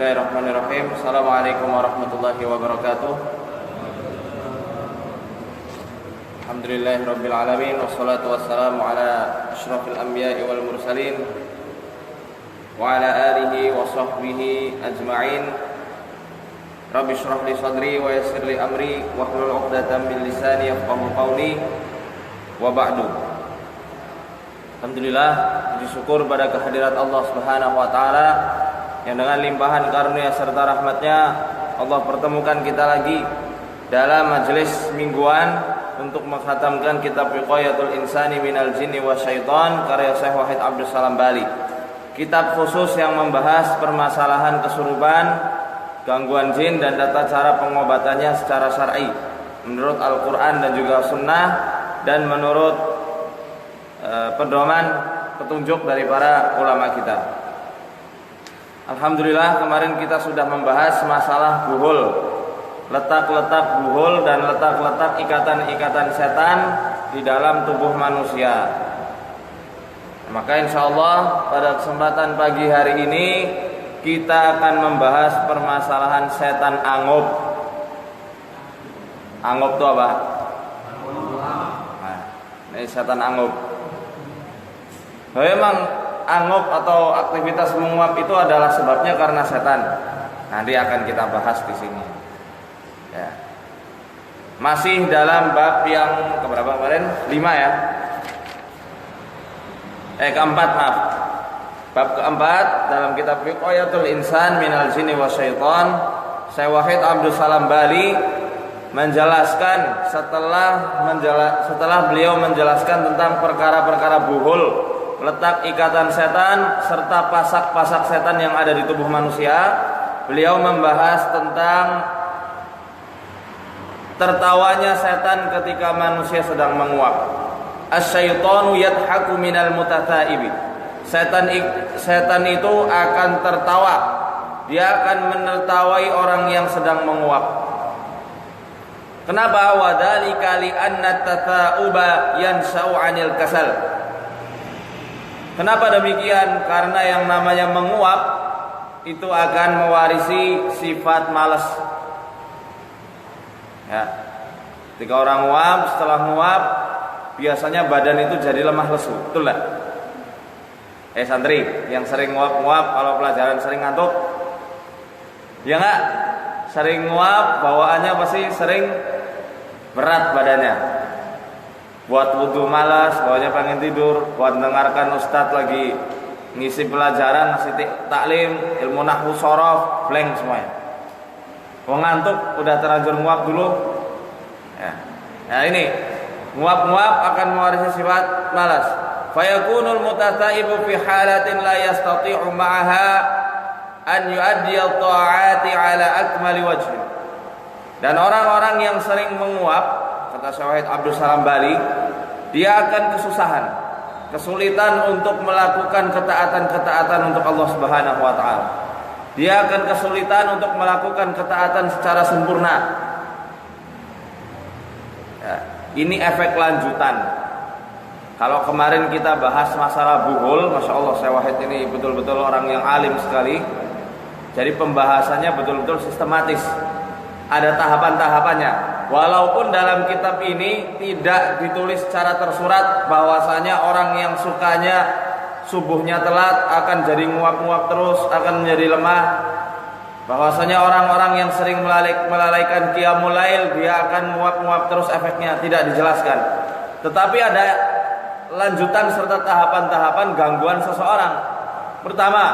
Bismillahirrahmanirrahim. Assalamualaikum warahmatullahi wabarakatuh. Alhamdulillahirabbil alamin wassalatu wassalamu ala asyrafil anbiya'i wal mursalin wa ala alihi wa sahbihi ajma'in. Rabbi shrah li sadri wa yassir li amri wahlul 'uqdatam min lisani yafqahu qawli. Wa ba'du. Alhamdulillah, puji syukur pada kehadirat Allah Subhanahu wa taala yang dengan limpahan karunia serta rahmatnya Allah pertemukan kita lagi dalam majelis mingguan untuk mengkhatamkan kitab Wiqayatul Insani Minal Jinni Wasyaitan karya Syekh Wahid Abdus Salam Bali. Kitab khusus yang membahas permasalahan kesurupan, gangguan jin dan tata cara pengobatannya secara syar'i menurut Al-Quran dan juga Sunnah dan menurut pedoman petunjuk dari para ulama kita. Alhamdulillah, kemarin kita sudah membahas masalah buhul, letak-letak buhul dan letak-letak ikatan-ikatan setan di dalam tubuh manusia. Maka insya Allah pada kesempatan pagi hari ini kita akan membahas permasalahan setan angub. Angub itu apa? Nah, ini setan angub. Memang angub atau aktivitas menguap itu adalah sebabnya karena setan. Nanti akan kita bahas di sini. Ya. Masih dalam bab yang keberapa kemarin? 5 ya. Keempat, maaf. Bab keempat dalam kitab Wiqayatul Insan Minal Jinni Wasyaitan, Syekh Wahid Abdus Salam Bali menjelaskan setelah beliau menjelaskan tentang perkara-perkara buhul, letak ikatan setan serta pasak-pasak setan yang ada di tubuh manusia. Beliau membahas tentang tertawanya setan ketika manusia sedang menguap. Asyaitanu yadhaku minal mutataibi. Setan itu akan tertawa. Dia akan menertawai orang yang sedang menguap. Kenapa? Wadzalika li anna tata'uba yansa'u 'anil kasal. Kenapa demikian? Karena yang namanya menguap itu akan mewarisi sifat malas. Ya. Ketika orang nguap, setelah nguap, biasanya badan itu jadi lemah lesu. Betul lah. Santri yang sering nguap-nguap kalau pelajaran sering ngantuk, ya enggak? Sering nguap, bawaannya pasti sering berat badannya. Buat wudhu malas, bawahnya pengen tidur. Buat mendengarkan ustadz lagi ngisi pelajaran, ngasih taklim, ilmu nahwu shorof, blank semuanya. Mau ngantuk, udah terlanjur nguap dulu. Ya. Nah ini, nguap-nguap akan mewarisi sifat malas. Fayakunul mutataibu fi halatin la yastati'u ma'aha an yu'addiya ta'ati ala akmali wajhi. Dan orang-orang yang sering menguap, kata Syekh Wahid Abdus Salam Bali, dia akan kesulitan untuk melakukan ketaatan-ketaatan untuk Allah Subhanahu wa taala. Dia akan kesulitan untuk melakukan ketaatan secara sempurna. Ya, ini efek lanjutan. Kalau kemarin kita bahas masalah buhul, Masya Allah Syekh Wahid ini betul-betul orang yang alim sekali. Jadi pembahasannya betul-betul sistematis. Ada tahapan-tahapannya. Walaupun dalam kitab ini tidak ditulis secara tersurat bahwasanya orang yang sukanya subuhnya telat akan jadi nguap-nguap terus, akan menjadi lemah. Bahwasanya orang-orang yang sering melalaikan qiyamul lail dia akan nguap-nguap terus, efeknya tidak dijelaskan. Tetapi ada lanjutan serta tahapan-tahapan gangguan seseorang. Pertama,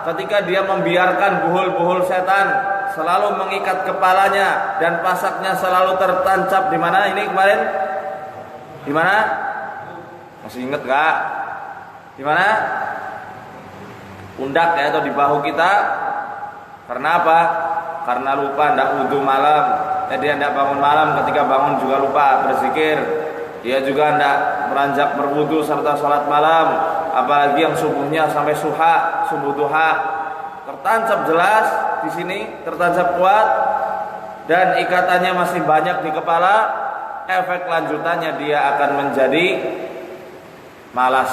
ketika dia membiarkan buhul-buhul setan selalu mengikat kepalanya dan pasaknya selalu tertancap di mana ini kemarin? Di mana? Masih ingat gak? Di mana? Pundak ya, atau di bahu kita. Karena apa? Karena lupa hendak wudu malam. Dia hendak bangun malam, ketika bangun juga lupa berzikir. Dia juga hendak beranjak berwudu serta sholat malam. Apalagi yang subuhnya sampai subuh duha. Tertancap jelas di sini, tertancap kuat dan ikatannya masih banyak di kepala. Efek lanjutannya dia akan menjadi malas.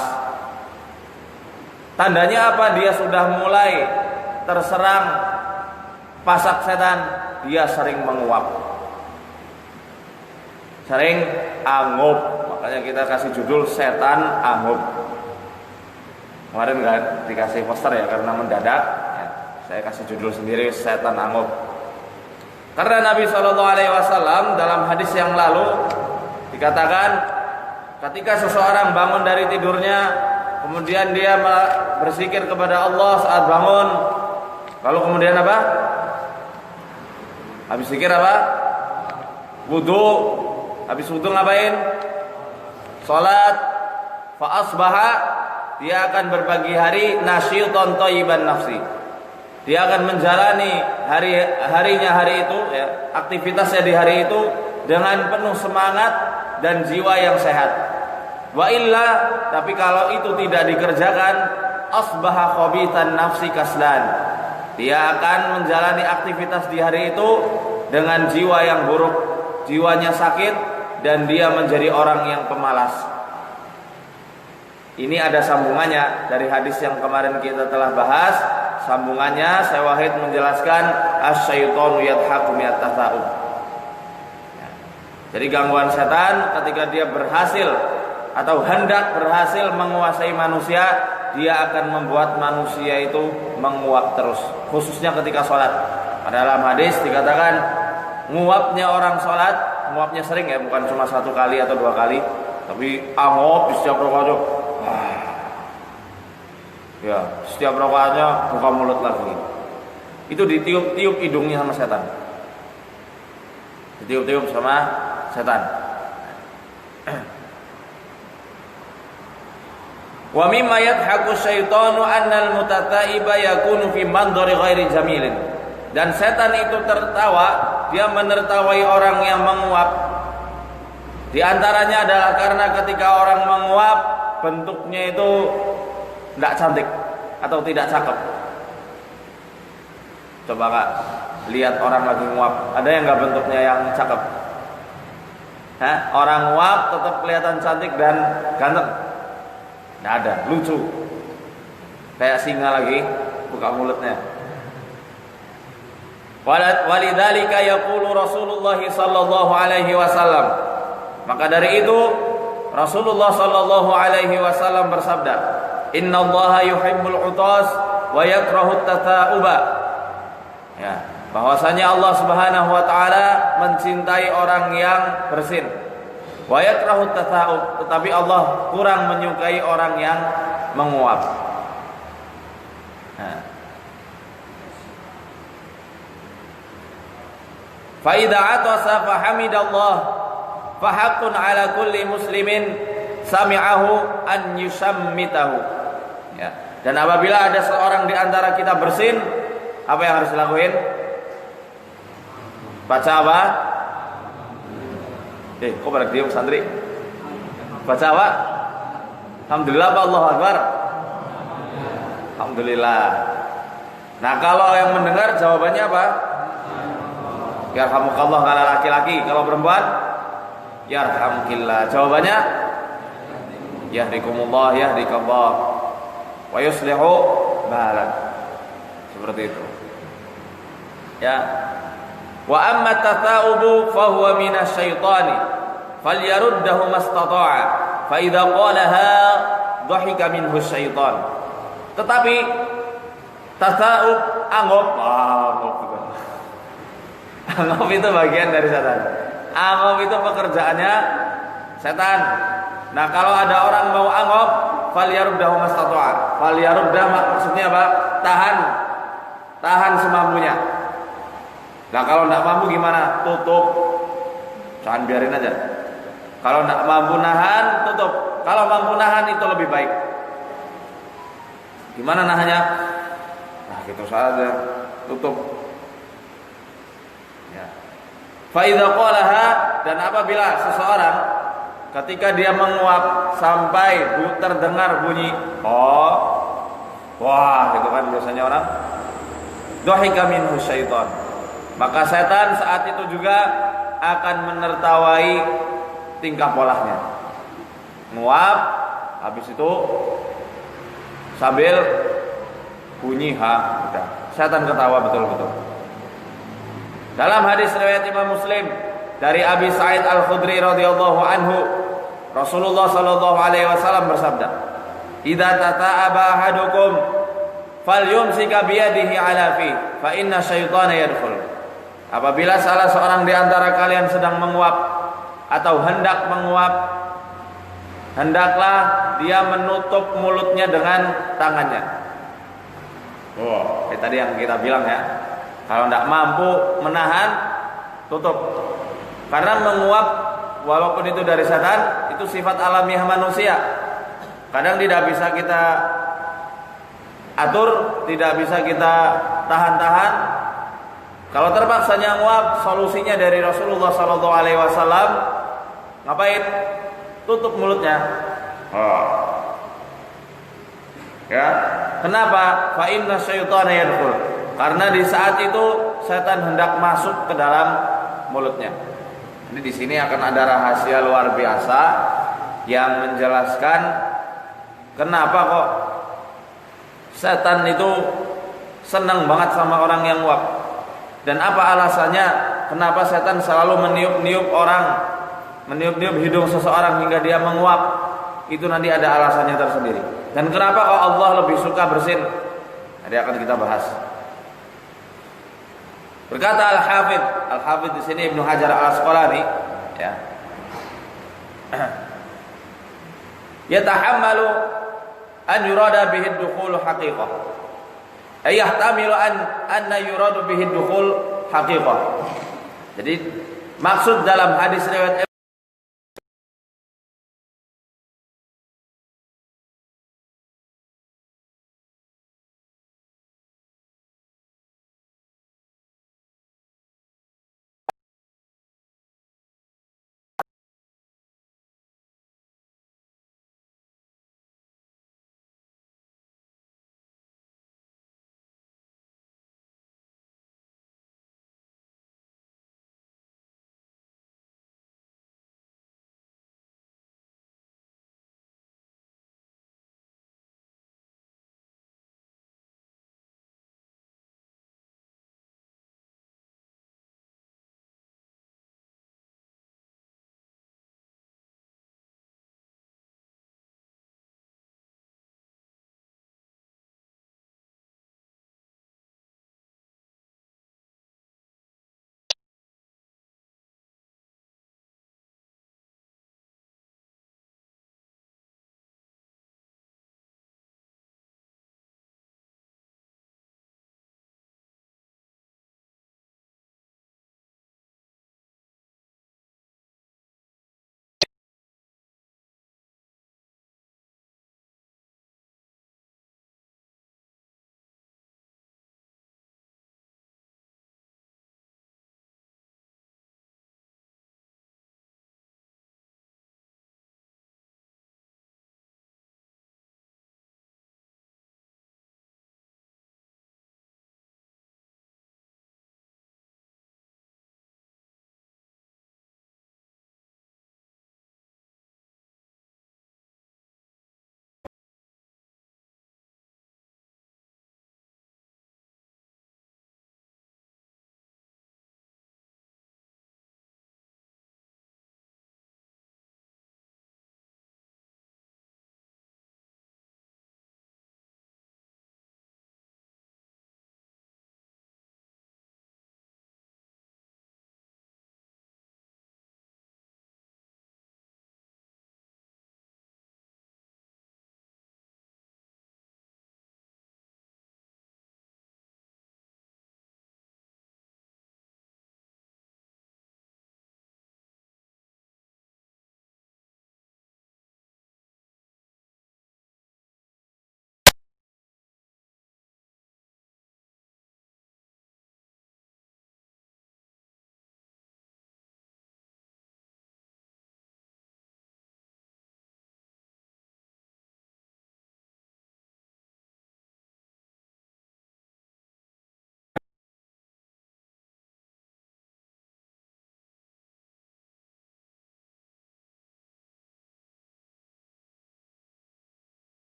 Tandanya apa? Dia sudah mulai terserang pasak setan, dia sering menguap, sering angup. Makanya kita kasih judul setan angup. Kemarin nggak dikasih poster ya karena mendadak ya, saya kasih judul sendiri setan angup. Karena Nabi SAW dalam hadis yang lalu dikatakan ketika seseorang bangun dari tidurnya, kemudian dia berzikir kepada Allah saat bangun, lalu kemudian apa? Habis zikir apa? Wudu. Habis wudu ngapain? Salat. Fa asbaha, dia akan berbagi hari nasyiton thayyiban nafsi. Dia akan menjalani harinya hari itu ya, aktivitasnya di hari itu dengan penuh semangat dan jiwa yang sehat. Wa illa, tapi kalau itu tidak dikerjakan, asbaha khabitan nafsi kaslan. Dia akan menjalani aktivitas di hari itu dengan jiwa yang buruk, jiwanya sakit, dan dia menjadi orang yang pemalas. Ini ada sambungannya dari hadis yang kemarin kita telah bahas. Sambungannya Syekh Wahid menjelaskan asy-syaitanu yadhaku minat tasawuf. Jadi gangguan setan ketika dia berhasil atau hendak berhasil menguasai manusia, dia akan membuat manusia itu menguap terus, khususnya ketika sholat. Dalam hadis dikatakan nguapnya orang sholat, nguapnya sering ya, bukan cuma 1 kali atau 2 kali, tapi angup di setiap rakaat. Ya, setiap rakaatnya buka mulut lagi. Itu ditiup-tiup hidungnya sama setan. Ditiup-tiup sama setan. Wa mimma yadhaku syaitanu annal mutataiba yakunu fi mandhari ghairi jamilin. Dan setan itu tertawa, dia menertawai orang yang menguap. Di antaranya adalah karena ketika orang menguap, bentuknya itu tidak cantik atau tidak cakep. Coba Kak, lihat orang lagi nguap, ada yang nggak bentuknya yang cakep? Hah? Orang nguap tetap kelihatan cantik dan ganteng? Nggak ada, lucu. Kayak singa lagi buka mulutnya. Walidzalika yaqulu Rasulullah sallallahu alaihi wasallam. Maka dari itu Rasulullah sallallahu alaihi wasallam bersabda, "Innallaha yuhibbul 'utas wa yakrahu at-tata'uba." Ya, bahwasanya Allah Subhanahu wa taala mencintai orang yang bersin. Wa yakrahu at-tata'ub, tetapi Allah kurang menyukai orang yang menguap. Nah. Fa idza 'atasa fa hamidallah fa haqqun 'ala kulli muslimin sami'ahu an yusammitahu. Ya. Dan apabila ada seorang di antara kita bersin, apa yang harus dilakuin? Baca apa? Kok pada diam santri? Baca apa? Alhamdulillah, Allahu Akbar. Alhamdulillah. Nah, kalau yang mendengar jawabannya apa? Yarhamukallah kalau laki-laki, kalau perempuan yarhamkillah. Jawabannya yahdikumullah yahdikallah wa yuslihu balak. Seperti itu. Ya. Wa amma tata'ubu fa huwa minasyaitani falyaruddahu mastata'a fa idza qalaha dhahika minhu syaitan. Tetapi tata'ub anggap anggap itu bagian dari setan. Anggap itu pekerjaannya setan. Nah, kalau ada orang mau anggap, falyaruddahu mastata'a. Falyaruddah maksudnya apa? Tahan semampunya. Nah, kalau tidak mampu gimana? Tutup. Jangan biarin aja. Kalau tidak mampu nahan, tutup. Kalau mampu nahan itu lebih baik. Gimana nahannya? Nah, gitu saja. Tutup. Ya. Fa idza qalaha, dan apabila seseorang ketika dia menguap sampai terdengar bunyi wah, itu kan biasanya orang dhahika minhu syaitan. Maka setan saat itu juga akan menertawai tingkah polanya. Nguap, habis itu sambil bunyi udah. Setan ketawa betul-betul. Dalam hadis riwayat Imam Muslim dari Abi Sa'id Al-Khudri radhiyallahu anhu, Rasulullah sallallahu alaihi wasallam bersabda, "Idza tata'aba ahadukum falyumsika biyadihi ala fi, fa inna syaitana yadkhul." Apabila salah seorang di antara kalian sedang menguap atau hendak menguap, hendaklah dia menutup mulutnya dengan tangannya. Tadi yang kita bilang ya, kalau tidak mampu menahan, tutup. Karena menguap, walaupun itu dari setan, itu sifat alamiah manusia. Kadang tidak bisa kita atur, tidak bisa kita tahan-tahan. Kalau terpaksanya nguap, solusinya dari Rasulullah SAW, ngapain? Tutup mulutnya. Ya, kenapa? Fa inna syaitana yadkhul. Karena di saat itu setan hendak masuk ke dalam mulutnya. Jadi di sini akan ada rahasia luar biasa yang menjelaskan kenapa kok setan itu senang banget sama orang yang nguap. Dan apa alasannya kenapa setan selalu meniup-niup orang, meniup-niup hidung seseorang hingga dia menguap? Itu nanti ada alasannya tersendiri. Dan kenapa kok Allah lebih suka bersin? Nanti akan kita bahas. Berkata Al-Hafidh di sini Ibnu Hajar Al-Asqalani, ya. Yatahammalu an yurada bihi ad-dukhul haqiqah. Ay yahtamilu anna yuradu bihi ad-dukhul haqiqah. Jadi maksud dalam hadis riwayat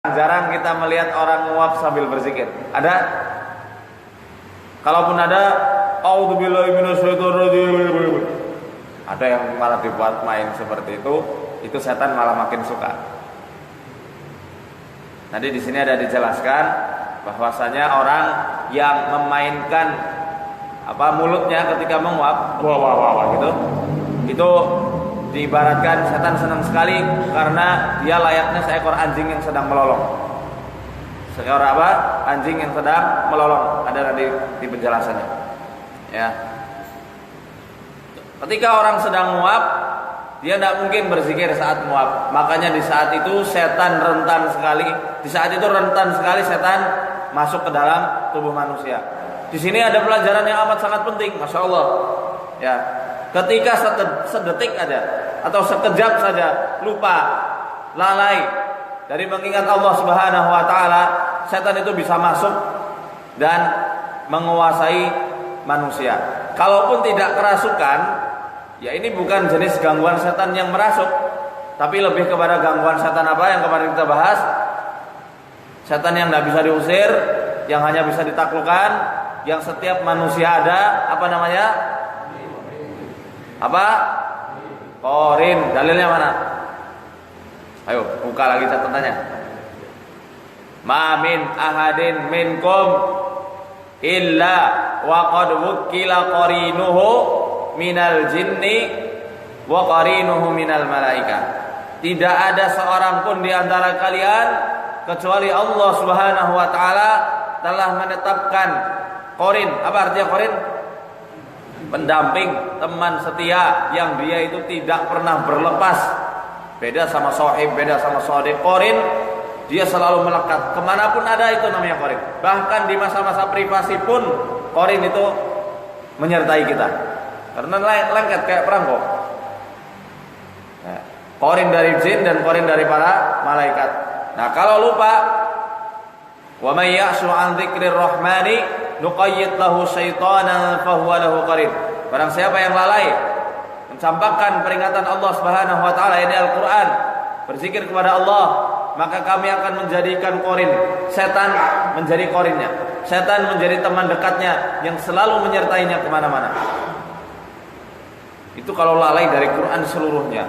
Jarang kita melihat orang nguap sambil berzikir. Ada? Kalaupun ada, a'udzubillahi minasyaitonirrajim. Ada yang malah dibuat main seperti itu setan malah makin suka. Nanti di sini ada dijelaskan bahwasanya orang yang memainkan mulutnya ketika menguap, wah gitu, itu diibaratkan setan senang sekali karena dia layaknya seekor anjing yang sedang melolong. Seekor anjing yang sedang melolong. Ada nanti di penjelasannya. Ya. Ketika orang sedang menguap, dia tidak mungkin berzikir saat menguap. Makanya di saat itu setan rentan sekali. Di saat itu rentan sekali setan masuk ke dalam tubuh manusia. Di sini ada pelajaran yang amat sangat penting, masya Allah. Ya. Ketika sedetik aja atau sekejap saja lupa, lalai dari mengingat Allah Subhanahu wa taala, setan itu bisa masuk dan menguasai manusia. Kalaupun tidak kerasukan, ya ini bukan jenis gangguan setan yang merasuk, tapi lebih kepada gangguan setan apa yang kemarin kita bahas? Setan yang tidak bisa diusir, yang hanya bisa ditaklukkan, yang setiap manusia ada, apa namanya? Apa? Qarin. Dalilnya mana? Ayo buka lagi catatannya. Ma min ahadin minkum illa wa qad wukila qarinuhu minal jinni wa qarinuhu minal malaika. Tidak ada seorang pun di antara kalian kecuali Allah Subhanahu wa taala telah menetapkan qarin. Apa artinya qarin? Pendamping, teman setia yang dia itu tidak pernah berlepas. Beda sama sohib, beda sama sodiq. Qarin dia selalu melekat. Kemanapun ada itu namanya qarin. Bahkan di masa-masa privasi pun qarin itu menyertai kita. Karena lengket kayak perangko. Qarin dari jin dan qarin dari para malaikat. Nah kalau lupa, wa may ya'shu an dzikrir rahmani nuqayyid lahu syaitanan fahuwa lahu qarin. Barang siapa yang lalai mencampakkan peringatan Allah Subhanahu wa taala, ini Al-Qur'an, berzikir kepada Allah, maka kami akan menjadikan qarin, setan menjadi qarinnya. Setan menjadi teman dekatnya yang selalu menyertainya kemana mana. Itu kalau lalai dari Quran seluruhnya.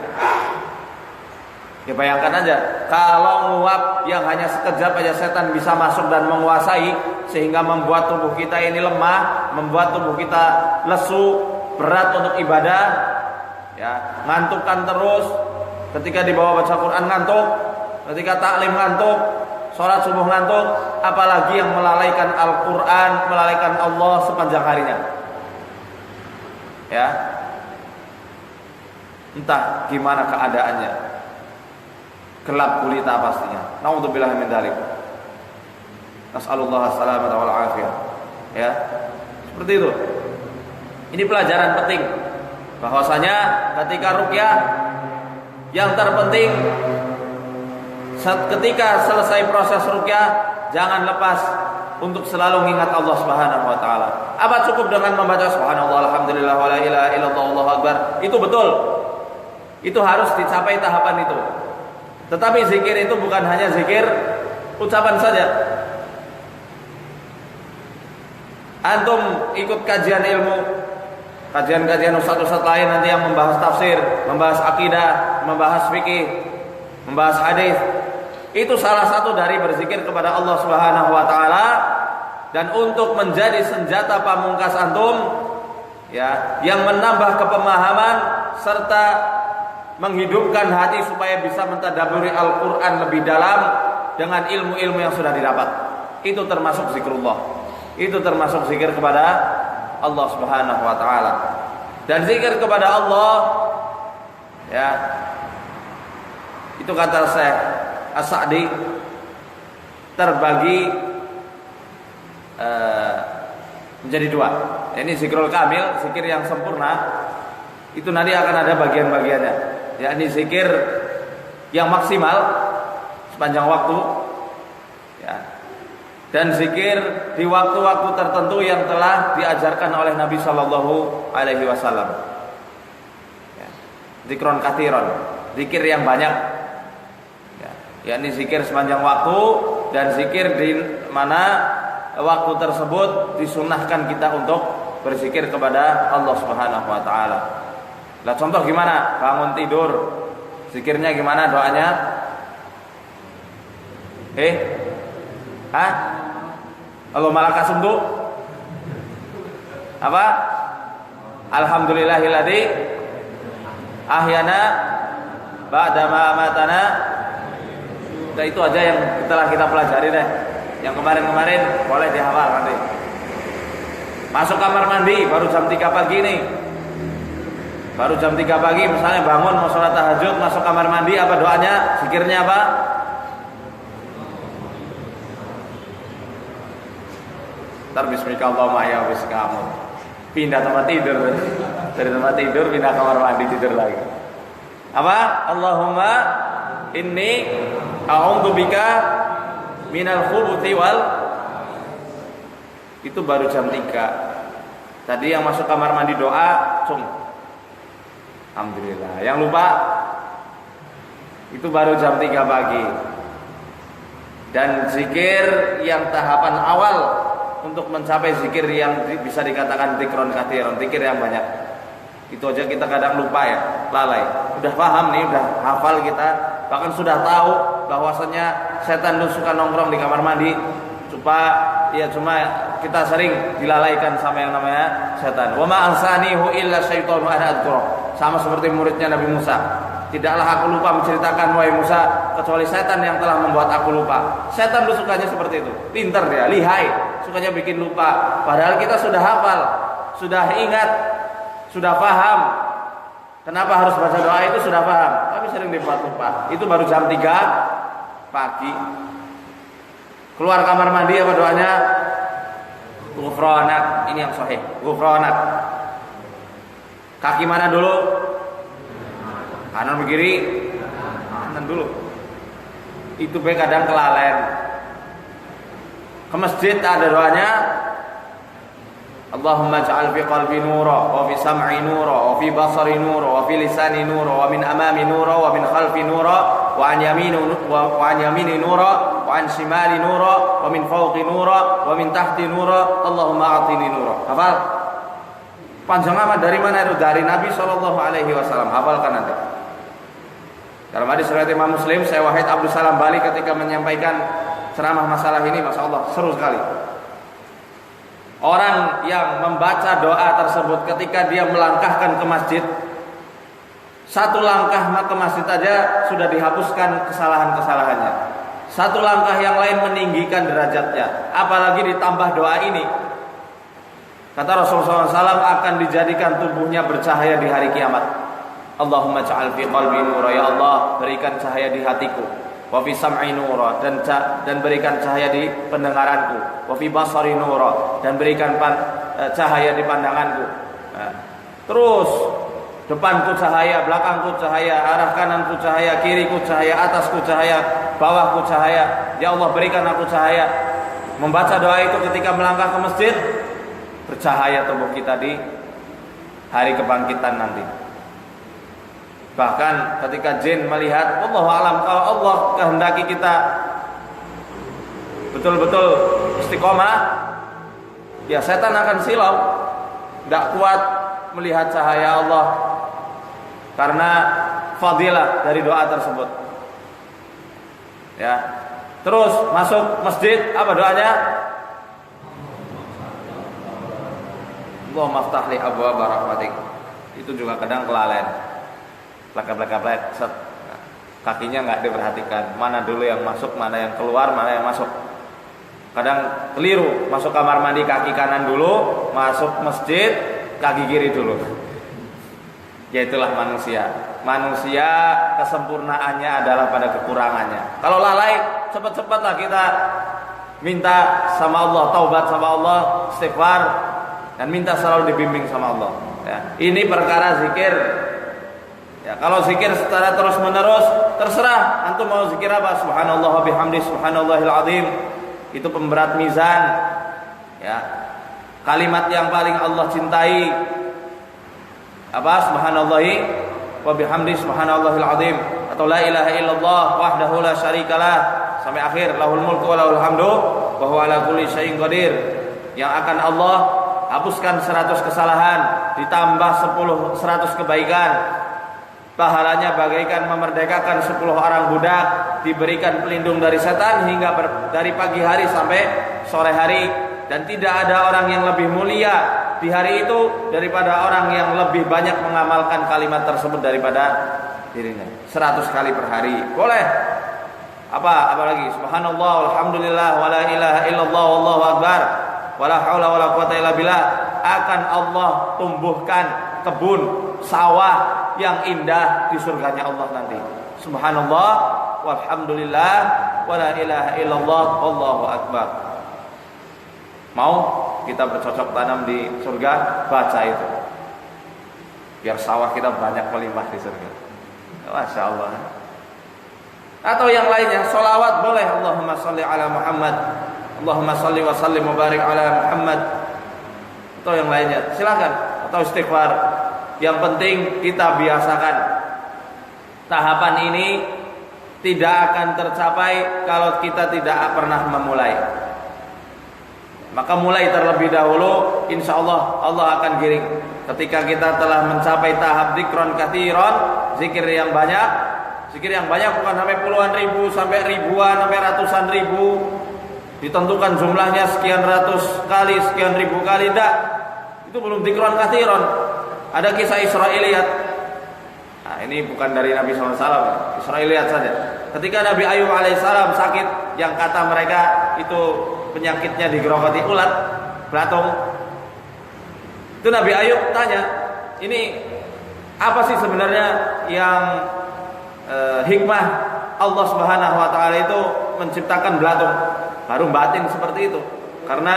Ya bayangkan aja, kalau nguap yang hanya sekejap aja setan bisa masuk dan menguasai, sehingga membuat tubuh kita ini lemah, membuat tubuh kita lesu, berat untuk ibadah, ya, ngantukkan terus. Ketika dibawa baca Quran ngantuk, ketika taklim ngantuk, sholat subuh ngantuk, apalagi yang melalaikan Al-Quran, melalaikan Allah sepanjang harinya. Ya, entah gimana keadaannya. Gelap gulita pastinya. Naudzubillah min dzalik. Nas'alullah as-salamata wal afiyah. Ya. Seperti itu. Ini pelajaran penting bahwasanya ketika ruqyah yang terpenting ketika selesai proses ruqyah jangan lepas untuk selalu mengingat Allah Subhanahu wa taala. Apa cukup dengan membaca subhanallah alhamdulillah wa la ilaha illallah Allahu akbar? Itu betul. Itu harus dicapai tahapan itu. Tetapi zikir itu bukan hanya zikir ucapan saja. Antum ikut kajian ilmu, kajian-kajian ustaz-ustaz lain nanti yang membahas tafsir, membahas akidah, membahas fikih, membahas hadis. Itu salah satu dari berzikir kepada Allah Subhanahu wa taala, dan untuk menjadi senjata pamungkas antum, ya, yang menambah kepemahaman serta menghidupkan hati supaya bisa mentadabburi Al-Quran lebih dalam dengan ilmu-ilmu yang sudah didapat. Itu termasuk zikrullah. Itu termasuk zikir kepada Allah Subhanahu wa taala. Dan zikir kepada Allah, ya, itu kata Syekh As-Sa'di terbagi menjadi dua. Ini zikrul kamil, zikir yang sempurna. Itu nanti akan ada bagian-bagiannya. Yakni zikir yang maksimal sepanjang waktu, ya, dan zikir di waktu-waktu tertentu yang telah diajarkan oleh Nabi Shallallahu Alaihi Wasallam. Zikron kathiron, zikir yang banyak. Ya. yakni zikir sepanjang waktu dan zikir di mana waktu tersebut disunahkan kita untuk berzikir kepada Allah Subhanahu wa taala. Lah contoh gimana? Bangun tidur, zikirnya gimana doanya? Allah malakasum tuh apa? Alhamdulillahilladzi ahyana ba'da ma amatana. Nah, itu aja yang telah kita pelajari deh. Yang kemarin-kemarin boleh dihafal nanti. Masuk kamar mandi baru jam 3 pagi nih. Baru jam 3 pagi misalnya bangun mau sholat tahajud, masuk kamar mandi, apa doanya? Zikirnya apa? Ntar bismillahirrahmanirrahim ya wis kamu. Pindah tempat tidur. Dari tempat tidur pindah kamar mandi tidur lagi. Apa? Allahumma inni a'udzubika minal khubuthi wal. Itu baru jam 3. Tadi yang masuk kamar mandi doa, alhamdulillah. Yang lupa itu baru jam 3 pagi. Dan zikir yang tahapan awal untuk mencapai zikir yang bisa dikatakan dzikron katsiron, zikir yang banyak. Itu aja kita kadang lupa ya, lalai. Udah paham nih, udah hafal kita, bahkan sudah tahu bahwasanya setan itu suka nongkrong di kamar mandi. Cuma kita sering dilalaikan sama yang namanya setan. Wa ma ansanihu illa syaitanu an adzkura. Sama seperti muridnya Nabi Musa. Tidaklah aku lupa menceritakan wahai Musa kecuali setan yang telah membuat aku lupa. Setan itu sukanya seperti itu. Pintar dia, lihai, sukanya bikin lupa. Padahal kita sudah hafal, sudah ingat, sudah paham. Kenapa harus baca doa itu sudah paham, tapi sering dibuat lupa. Itu baru jam 3 pagi. Keluar kamar mandi apa doanya? Ghufranak. Ini yang sahih. Ghufranak. Kaki mana dulu? Kanan kiri? Kanan dulu. Itu kadang kelalen. Ke masjid ada doanya. Allahumma ja'al fi qalbi nura wa fi sam'i nura wa fi basari nura wa fi lisani nura wa min amami nura wa min khalfi nura wa an yamini nura wa an shimali nura wa min fawqi nura wa min tahti nura. Allahumma a'tini nura. Hafal? Panjang amat dari mana itu? Dari Nabi SAW. Hafalkan nanti. Dalam hadis riwayat Imam Muslim, Syekh Wahid Abdul Salam Bali ketika menyampaikan ceramah masalah ini, Masya Allah, seru sekali. Orang yang membaca doa tersebut ketika dia melangkahkan ke masjid, satu langkah ke masjid aja sudah dihapuskan kesalahan-kesalahannya. Satu langkah yang lain meninggikan derajatnya, apalagi ditambah doa ini. Kata Rasulullah SAW akan dijadikan tubuhnya bercahaya di hari kiamat. Allahumma ja'al fi qalbi nura, ya Allah berikan cahaya di hatiku. Wa fi sam'i nura, dan berikan cahaya di pendengaranku. Wa fi basari nura, dan berikan cahaya di pandanganku. Nah, terus depanku cahaya, belakangku cahaya, arah kananku cahaya, kiriku cahaya, atasku cahaya, bawahku cahaya. Ya Allah berikan aku cahaya. Membaca doa itu ketika melangkah ke masjid, bercahaya tubuh kita di hari kebangkitan nanti. Bahkan ketika jin melihat, wallahu alam, kalau Allah kehendaki kita betul-betul istiqomah, ya setan akan silau, tidak kuat melihat cahaya Allah karena fadilah dari doa tersebut. Ya, terus masuk masjid, apa doanya? Allahumma aftah li abwaaba rahmatik. Itu juga kadang kelalen. Plak-plak, kakinya nggak diperhatikan, mana dulu yang masuk, mana yang keluar, mana yang masuk. Kadang keliru, masuk kamar mandi kaki kanan dulu, masuk masjid kaki kiri dulu. Ya itulah manusia. Manusia kesempurnaannya adalah pada kekurangannya. Kalau lalai, cepat-cepatlah kita minta sama Allah, taubat sama Allah, istighfar, dan minta selalu dibimbing sama Allah. Ya, ini perkara zikir. Ya, kalau zikir secara terus menerus, terserah antum mau zikir apa, subhanallah wa bihamdi subhanallahil azim. Itu pemberat mizan. Ya. Kalimat yang paling Allah cintai apa? Subhanallahi wa bihamdi subhanallahil azim. Kata atau la ilaha illallah wahdahu la syarikalah sampai akhir, lahul mulku wa lahul hamdu wa huwa ala kulli syai'in qadir, yang akan Allah hapuskan 100 kesalahan ditambah 100 kebaikan, pahalanya bagaikan memerdekakan 10 orang budak, diberikan pelindung dari setan hingga dari pagi hari sampai sore hari, dan tidak ada orang yang lebih mulia di hari itu daripada orang yang lebih banyak mengamalkan kalimat tersebut daripada dirinya. 100 kali per hari boleh. Apalagi subhanallah walhamdulillah wala ilaha illallah wallahu akbar wala haula wala quwata illa billah, akan Allah tumbuhkan kebun sawah yang indah di surganya Allah nanti. Subhanallah walhamdulillah wala ilaha illallah wallahu akbar. Mau kita bercocok tanam di surga, baca itu biar sawah kita banyak melimpah di surga. Masya Allah. Atau yang lainnya, sholawat boleh. Allahumma sholli ala Muhammad, Allahumma sholli wa sallim wa barik ala Muhammad. Atau yang lainnya, silakan. Atau istighfar. Yang penting kita biasakan. Tahapan ini tidak akan tercapai kalau kita tidak pernah memulai. Maka mulai terlebih dahulu, insya Allah Allah akan giring. Ketika kita telah mencapai tahap dzikron katsiron, zikir yang banyak. Zikir yang banyak bukan sampai puluhan ribu, sampai ribuan, sampai ratusan ribu, ditentukan jumlahnya sekian ratus kali, sekian ribu kali, tidak. Itu belum dzikron katsiron. Ada kisah Israiliyat. Nah, ini bukan dari Nabi SAW, Israiliyat saja. Ketika Nabi Ayub alaihissalam sakit, yang kata mereka itu penyakitnya digerogoti ulat, belatung. Itu Nabi Ayub tanya, ini apa sih sebenarnya yang hikmah Allah Subhanahu wa taala itu menciptakan belatung? Baru batin seperti itu. Karena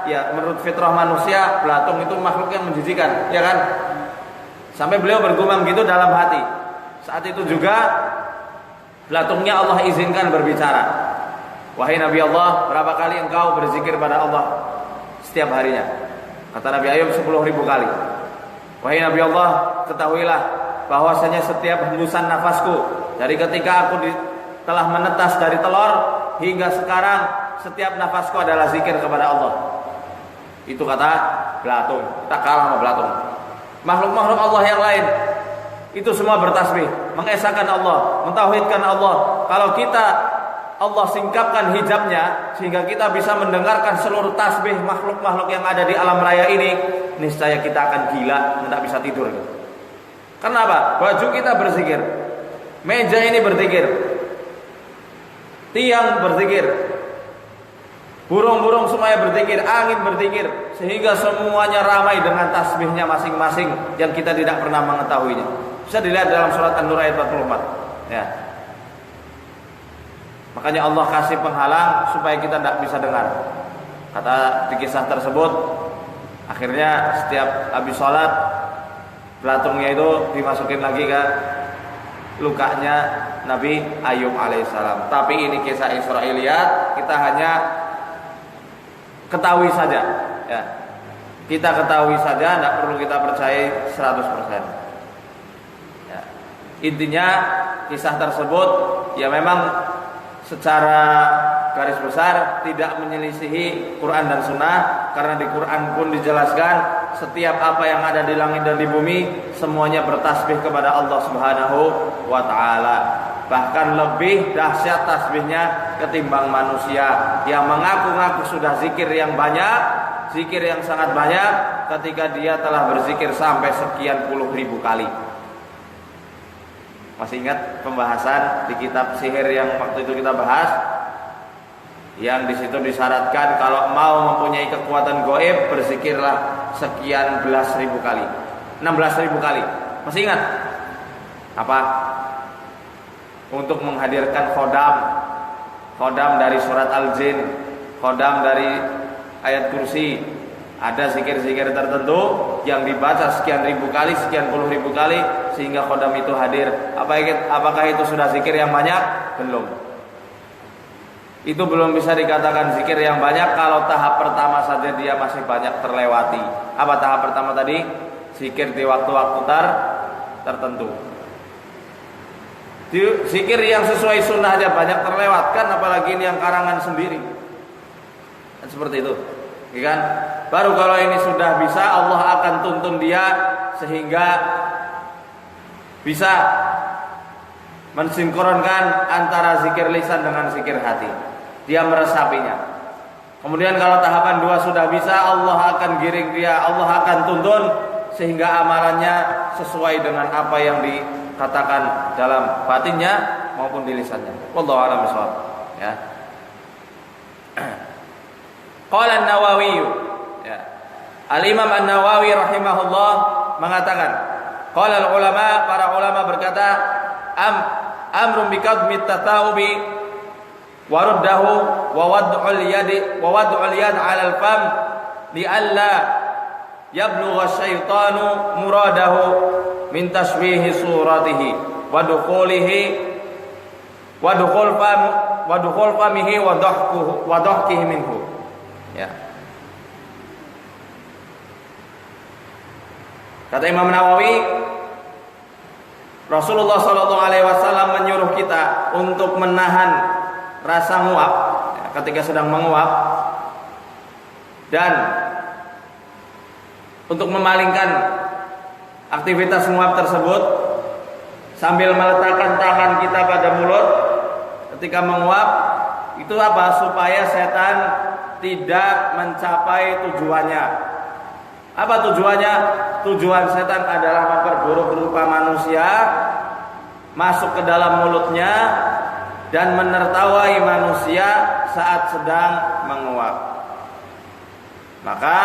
ya menurut fitrah manusia, belatung itu makhluk yang menjijikan, ya kan? Sampai beliau bergumam gitu dalam hati. Saat itu juga belatungnya Allah izinkan berbicara. Wahai Nabi Allah, berapa kali engkau berzikir pada Allah setiap harinya? Kata Nabi Ayub 10.000 kali. Wahai Nabi Allah, ketahuilah bahwasanya setiap hembusan nafasku dari ketika aku telah menetas dari telur hingga sekarang, setiap nafasku adalah zikir kepada Allah. Itu kata belatung. Kita kalah sama belatung. Makhluk-makhluk Allah yang lain itu semua bertasbih, mengesahkan Allah, mentauhidkan Allah. Kalau kita Allah singkapkan hijabnya sehingga kita bisa mendengarkan seluruh tasbih makhluk-makhluk yang ada di alam raya ini, niscaya kita akan gila, tidak bisa tidur. Kenapa? Baju kita berzikir, meja ini berzikir, tiang berzikir, burung-burung semuanya berzikir, angin berzikir, sehingga semuanya ramai dengan tasbihnya masing-masing yang kita tidak pernah mengetahuinya. Bisa dilihat dalam surat An-Nur ayat 44. Ya. Makanya Allah kasih penghalang supaya kita tidak bisa dengar. Kata di kisah tersebut, akhirnya setiap habis sholat, belatungnya itu dimasukin lagi ke lukanya Nabi Ayub alaihissalam. Tapi ini kisah Israiliyat, kita hanya ketahui saja, ya. Kita ketahui saja, tidak perlu kita percaya 100%. Ya. Intinya kisah tersebut ya memang secara garis besar tidak menyelisihi Quran dan Sunnah, karena di Quran pun dijelaskan setiap apa yang ada di langit dan di bumi semuanya bertasbih kepada Allah Subhanahu wa taala. Bahkan lebih dahsyat tasbihnya ketimbang manusia yang mengaku-ngaku sudah zikir yang banyak, zikir yang sangat banyak, ketika dia telah berzikir sampai sekian puluh ribu kali. Masih ingat pembahasan di kitab sihir yang waktu itu kita bahas, yang di situ disyaratkan kalau mau mempunyai kekuatan gaib berzikirlah sekian belas ribu kali, 16.000 kali. Masih ingat? Apa? Untuk menghadirkan khodam dari surat Al-Jin, khodam dari ayat kursi. Ada zikir-zikir tertentu yang dibaca sekian ribu kali, sekian puluh ribu kali, sehingga khodam itu hadir. Apakah itu sudah zikir yang banyak? Belum. Itu belum bisa dikatakan zikir yang banyak kalau tahap pertama saja dia masih banyak terlewati. Apa tahap pertama tadi? Zikir di waktu-waktu tertentu. Zikir yang sesuai sunnah aja banyak terlewatkan, apalagi ini yang karangan sendiri. Dan seperti itu, ya kan? Baru kalau ini sudah bisa, Allah akan tuntun dia sehingga bisa mensinkronkan antara zikir lisan dengan zikir hati. Dia meresapinya. Kemudian kalau tahapan 2 sudah bisa, Allah akan giring dia, Allah akan tuntun sehingga amalannya sesuai dengan apa yang dikatakan dalam batinnya maupun di lisannya. Wallahu a'lam bishawab. Ya. Qala An-Nawawi, ya. Al-Imam An-Nawawi rahimahullah mengatakan, qala al-ulama, para ulama berkata, amrun bi qadmi at-tatawubi wa raddahu wa wad'ul yad 'ala al-fam li alla yablugha asy-syaitanu muradahu min tashbihi suratihi wa dukhul famihi wa dhahkihi minhu. Ya. Kata Imam Nawawi, Rasulullah SAW menyuruh kita untuk menahan rasa nguap, ya, ketika sedang menguap, dan untuk memalingkan aktivitas nguap tersebut sambil meletakkan tangan kita pada mulut ketika menguap. Itu apa? Supaya setan tidak mencapai tujuannya. Apa tujuannya? Tujuan setan adalah memperburuk rupa manusia, masuk ke dalam mulutnya dan menertawai manusia saat sedang menguap. Maka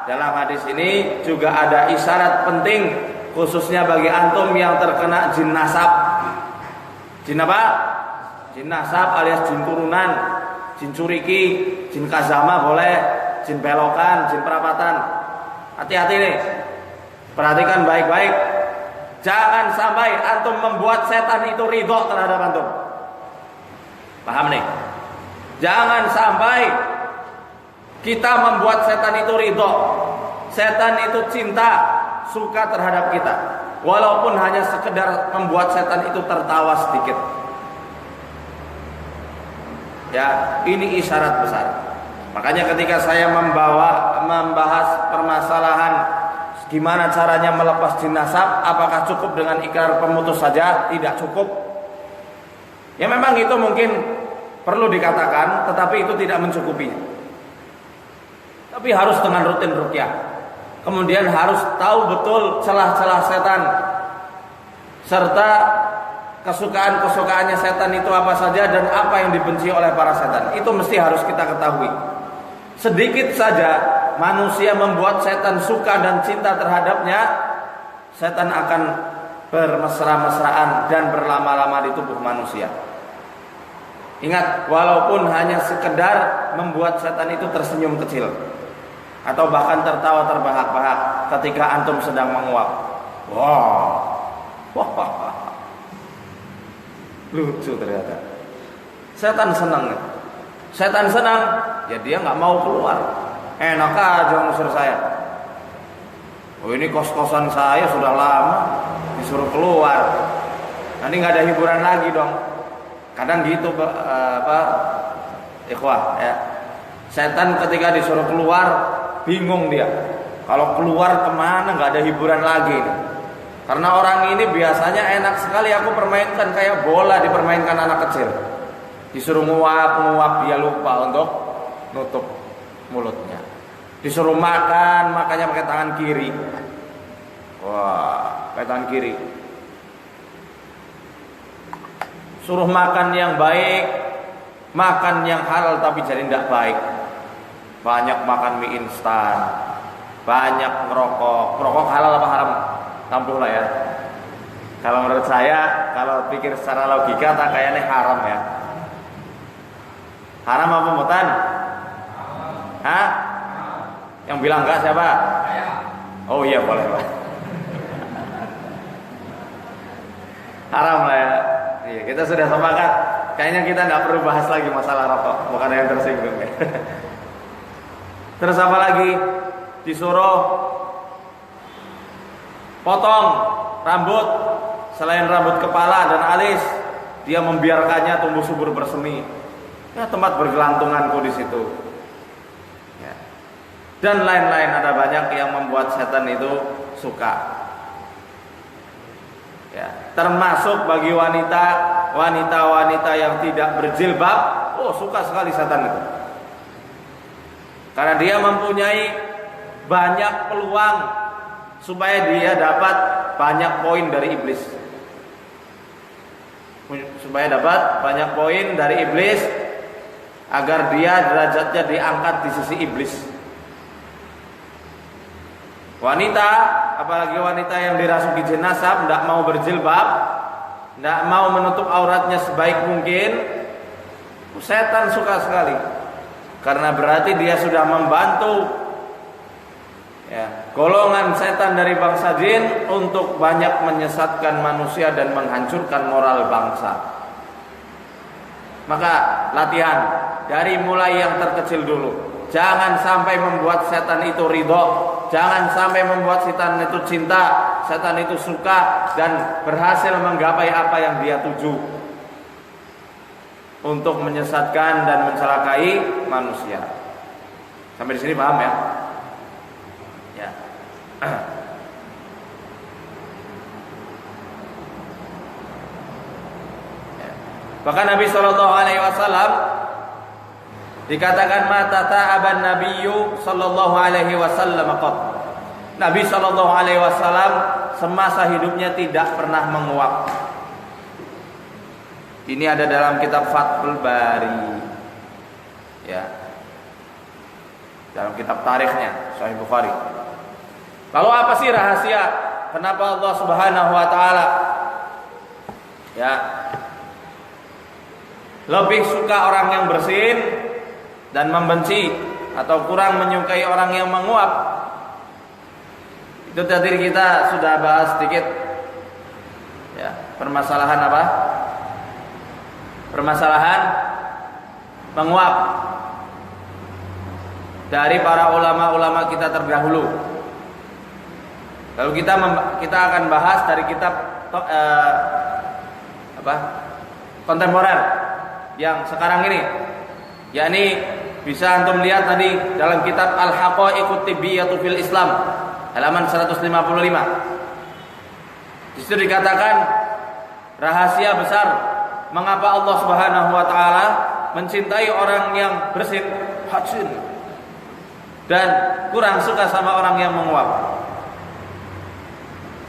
dalam hadis ini juga ada isyarat penting khususnya bagi antum yang terkena jin nasab. Jin apa? Jin nasab alias jin turunan, jin curiki, jin kazama boleh, jin belokan, jin perapatan. Hati-hati nih, perhatikan baik-baik. Jangan sampai antum membuat setan itu ridho terhadap antum. Paham nih? Jangan sampai kita membuat setan itu ridho. Setan itu cinta, suka terhadap kita, walaupun hanya sekedar membuat setan itu tertawa sedikit. Ya, ini isyarat besar. Makanya ketika saya membahas permasalahan gimana caranya melepas jin nasab, apakah cukup dengan ikrar pemutus saja? Tidak cukup. Ya memang itu mungkin perlu dikatakan, tetapi itu tidak mencukupi. Tapi harus dengan rutin ruqyah. Kemudian harus tahu betul celah-celah setan, serta kesukaan-kesukaannya setan itu apa saja dan apa yang dibenci oleh para setan. Itu mesti harus kita ketahui. Sedikit saja manusia membuat setan suka dan cinta terhadapnya, setan akan bermesra-mesraan dan berlama-lama di tubuh manusia. Ingat, walaupun hanya sekedar membuat setan itu tersenyum kecil atau bahkan tertawa terbahak-bahak ketika antum sedang menguap. Wah. Lucu ternyata. Setan senang. Setan senang, ya dia nggak mau keluar. Enak aja ngusir saya. Oh ini kos-kosan saya sudah lama, disuruh keluar. Nanti nggak ada hiburan lagi dong. Kadang gitu ikhwah ya. Setan ketika disuruh keluar bingung dia. Kalau keluar kemana, nggak ada hiburan lagi nih. Karena orang ini biasanya enak sekali aku permainkan, kayak bola dipermainkan anak kecil. Disuruh nguap dia lupa untuk nutup mulutnya. Disuruh makan, makannya pakai tangan kiri. Wah, pakai tangan kiri. Suruh makan yang baik, makan yang halal tapi jadi tidak baik. Banyak makan mie instan, banyak ngerokok. Ngerokok halal apa haram? Tampuh lah ya. Kalau menurut saya, kalau pikir secara logika tak kayaknya haram ya. Haram apa mutan? Hah? Yang bilang enggak siapa? Oh iya boleh Pak. Haram lah ya. Iya, kita sudah sepakat. Kayaknya kita nggak perlu bahas lagi masalah rokok, bukan yang tersinggung ya. Terus apa lagi? Disuruh potong rambut selain rambut kepala dan alis, dia membiarkannya tumbuh subur bersemi. Ya, tempat bergelantunganku di situ. Ya. Dan lain-lain, ada banyak yang membuat setan itu suka. Ya, termasuk bagi wanita-wanita yang tidak berjilbab, suka sekali setan itu. Karena dia mempunyai banyak peluang supaya dia dapat banyak poin dari iblis. Supaya dapat banyak poin dari iblis, agar dia derajatnya diangkat di sisi iblis. Wanita, apalagi wanita yang dirasuki jin nasab, tidak mau berjilbab, tidak mau menutup auratnya sebaik mungkin, setan suka sekali. Karena berarti dia sudah membantu golongan setan dari bangsa jin untuk banyak menyesatkan manusia dan menghancurkan moral bangsa. Maka latihan dari mulai yang terkecil dulu. Jangan sampai membuat setan itu ridho, jangan sampai membuat setan itu cinta, setan itu suka dan berhasil menggapai apa yang dia tuju untuk menyesatkan dan mencelakai manusia. Sampai di sini paham ya? Ya. Bahkan Nabi SAW dikatakan mata ta'aban nabiyyu sallallahu alaihi wasallam qat. Nabi sallallahu alaihi wasallam semasa hidupnya tidak pernah menguap. Ini ada dalam kitab Fathul Bari. Ya. Dalam kitab tarikhnya Sahih Bukhari. Lalu apa sih rahasia kenapa Allah Subhanahu wa taala lebih suka orang yang bersin dan membenci atau kurang menyukai orang yang menguap? Itu tadi kita sudah bahas sedikit. Ya, permasalahan apa? Permasalahan menguap dari para ulama-ulama kita terdahulu. Lalu kita akan bahas dari kitab kontemporer yang sekarang ini, yakni bisa antum lihat tadi dalam kitab Al-Haqaiqut Tibbiyatu fil Islam halaman 155. Di situ dikatakan rahasia besar mengapa Allah Subhanahu wa taala mencintai orang yang bersin, hajin, dan kurang suka sama orang yang menguap.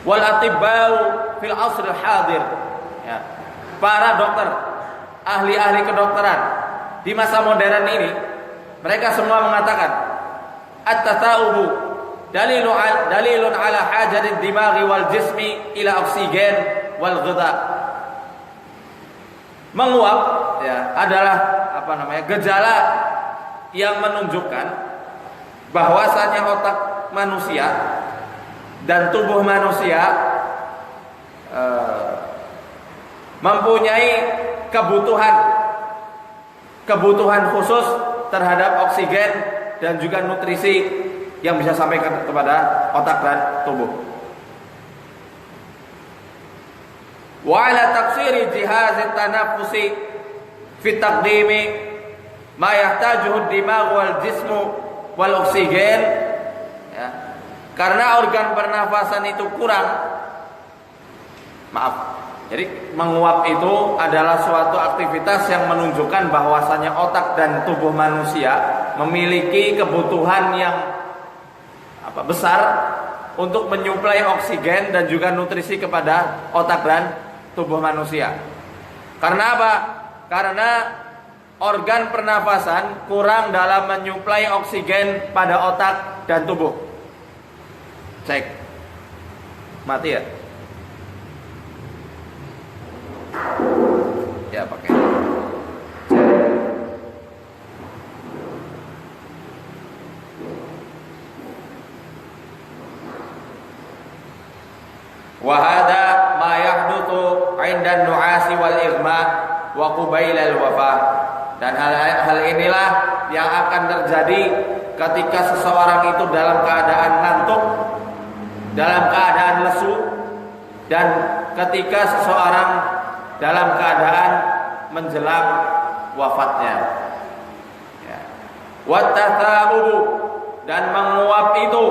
Wal atibbau fil asr hadir. Ya. Para dokter, ahli-ahli kedokteran di masa modern ini, mereka semua mengatakan at-tata'ubu dalilun ala hajatid dimaghi wal jismi ila oksigen wal ghidha. Menguap adalah gejala yang menunjukkan bahwasanya otak manusia dan tubuh manusia mempunyai kebutuhan khusus terhadap oksigen dan juga nutrisi yang bisa sampai kepada otak dan tubuh. Wa ala taqsiri jihaz at-tanaffusi fi taqdimi ma yahtajuhu ad-dimagh wal jismu wal oksigen. Karena organ pernafasan itu kurang. Jadi menguap itu adalah suatu aktivitas yang menunjukkan bahwasanya otak dan tubuh manusia memiliki kebutuhan yang besar untuk menyuplai oksigen dan juga nutrisi kepada otak dan tubuh manusia. Karena apa? Karena organ pernafasan kurang dalam menyuplai oksigen pada otak dan tubuh. Cek. Mati ya? Ya pakai. Wa hada ma yahdutsu 'inda an-nu'asi wal ighma wa qubail al-wafah. Dan hal inilah yang akan terjadi ketika seseorang itu dalam keadaan ngantuk, dalam keadaan lesu, dan ketika seseorang dalam keadaan menjelang wafatnya. Ya. Watata'ubu, dan menguap itu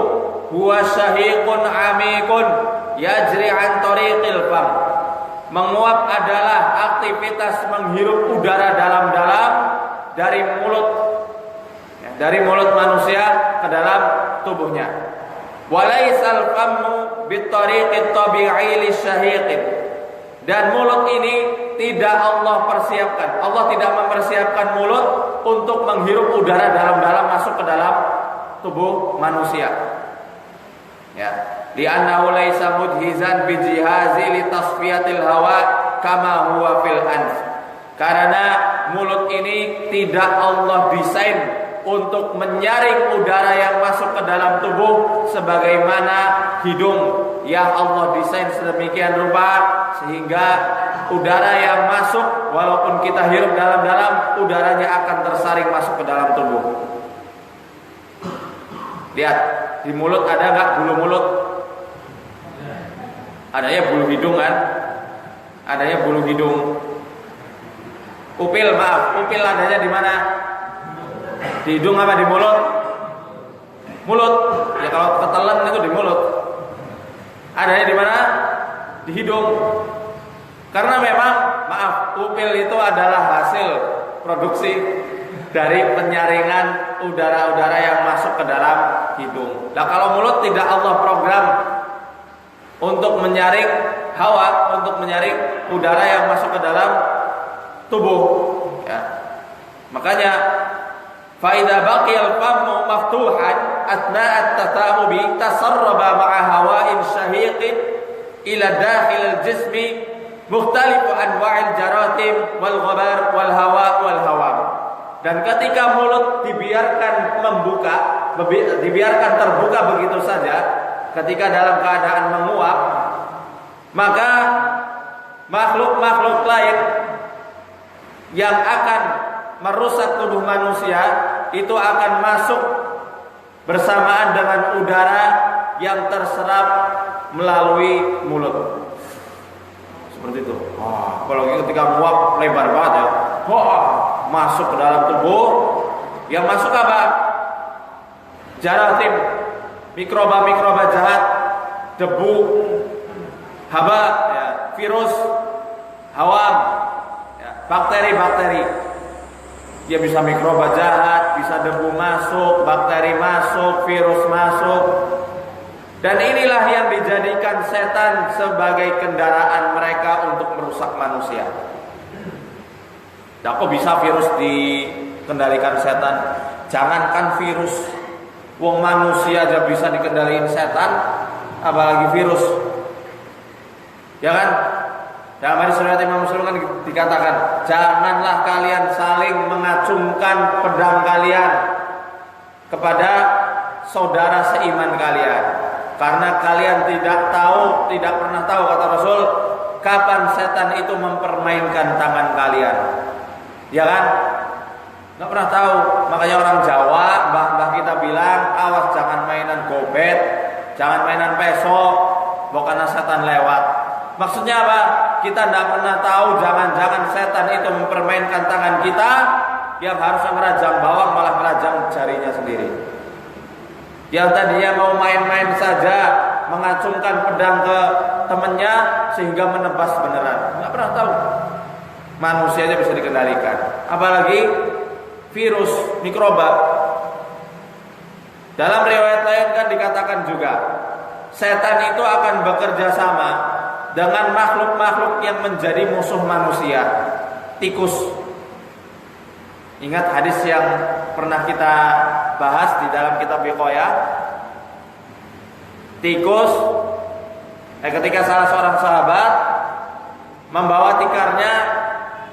huwa syahiqun amikun yajri an tariqil fam. Menguap adalah aktivitas menghirup udara dalam-dalam dari mulut, ya, dari mulut manusia ke dalam tubuhnya. Walaisal famu bitariqit tabi'i lisyahiqin. Dan mulut ini tidak Allah persiapkan. Allah tidak mempersiapkan mulut untuk menghirup udara dalam-dalam masuk ke dalam tubuh manusia. Ya, li'annahu laisa mujhizan bi jihazi li tasfiyatil hawa kama huwa fil anf. Karena mulut ini tidak Allah desain untuk menyaring udara yang masuk ke dalam tubuh sebagaimana hidung yang Allah desain sedemikian rupa sehingga udara yang masuk walaupun kita hirup dalam-dalam udaranya akan tersaring masuk ke dalam tubuh. Lihat, di mulut ada nggak bulu mulut? Adanya bulu hidung kan? Adanya bulu hidung. Upil, maaf, upil adanya di mana? Di hidung apa di mulut? Mulut. Ya kalau ketelan itu di mulut. Adanya di mana? Di hidung. Karena memang, maaf, upil itu adalah hasil produksi dari penyaringan udara-udara yang masuk ke dalam hidung. Nah kalau mulut tidak Allah program untuk menyaring hawa, untuk menyaring udara yang masuk ke dalam tubuh, ya. Makanya faida baqiyal famu maftuhan athna'at tata'ubi tasarraba ma'a hawa'in syahiqin ila dakhil al-jismi mukhtalifu anwa'il jaratim wal ghabar wal hawa wal hawam. Dan ketika mulut dibiarkan membuka, dibiarkan terbuka begitu saja, ketika dalam keadaan menguap, maka makhluk-makhluk lain yang akan merusak tubuh manusia itu akan masuk bersamaan dengan udara yang terserap melalui mulut. Seperti itu. Apalagi ketika menguap lebar banget ya. Masuk ke dalam tubuh. Yang masuk apa? Jaratim, mikroba-mikroba jahat, debu, haba, ya, virus, hawam, ya, bakteri-bakteri. Dia bisa mikroba jahat, bisa debu masuk, bakteri masuk, virus masuk. Dan inilah yang dijadikan setan sebagai kendaraan mereka untuk merusak manusia. Nah, kok bisa virus dikendalikan setan? Jangankan virus, wong manusia aja bisa dikendalikan setan, apalagi virus. Ya kan? Dalam hadis riwayat Imam Muslim kan dikatakan, janganlah kalian saling mengacungkan pedang kalian kepada saudara seiman kalian, karena kalian tidak pernah tahu, kata Rasul, kapan setan itu mempermainkan tangan kalian. Ya kan? Nggak pernah tahu. Makanya orang Jawa, mbah-mbah kita bilang, awas jangan mainan gobet, jangan mainan peso, karena setan lewat. Maksudnya apa? Kita tidak pernah tahu, jangan-jangan setan itu mempermainkan tangan kita, yang harusnya ngerajang bawang malah ngerajang jarinya sendiri. Yang tadinya mau main-main saja, mengacungkan pedang ke temannya sehingga menebas beneran. Nggak pernah tahu. Manusianya bisa dikendalikan, apalagi virus, mikroba. Dalam riwayat lain kan dikatakan juga, setan itu akan bekerja sama dengan makhluk-makhluk yang menjadi musuh manusia, tikus. Ingat hadis yang pernah kita bahas di dalam kitab Wiqayah. Tikus, ketika salah seorang sahabat membawa tikarnya,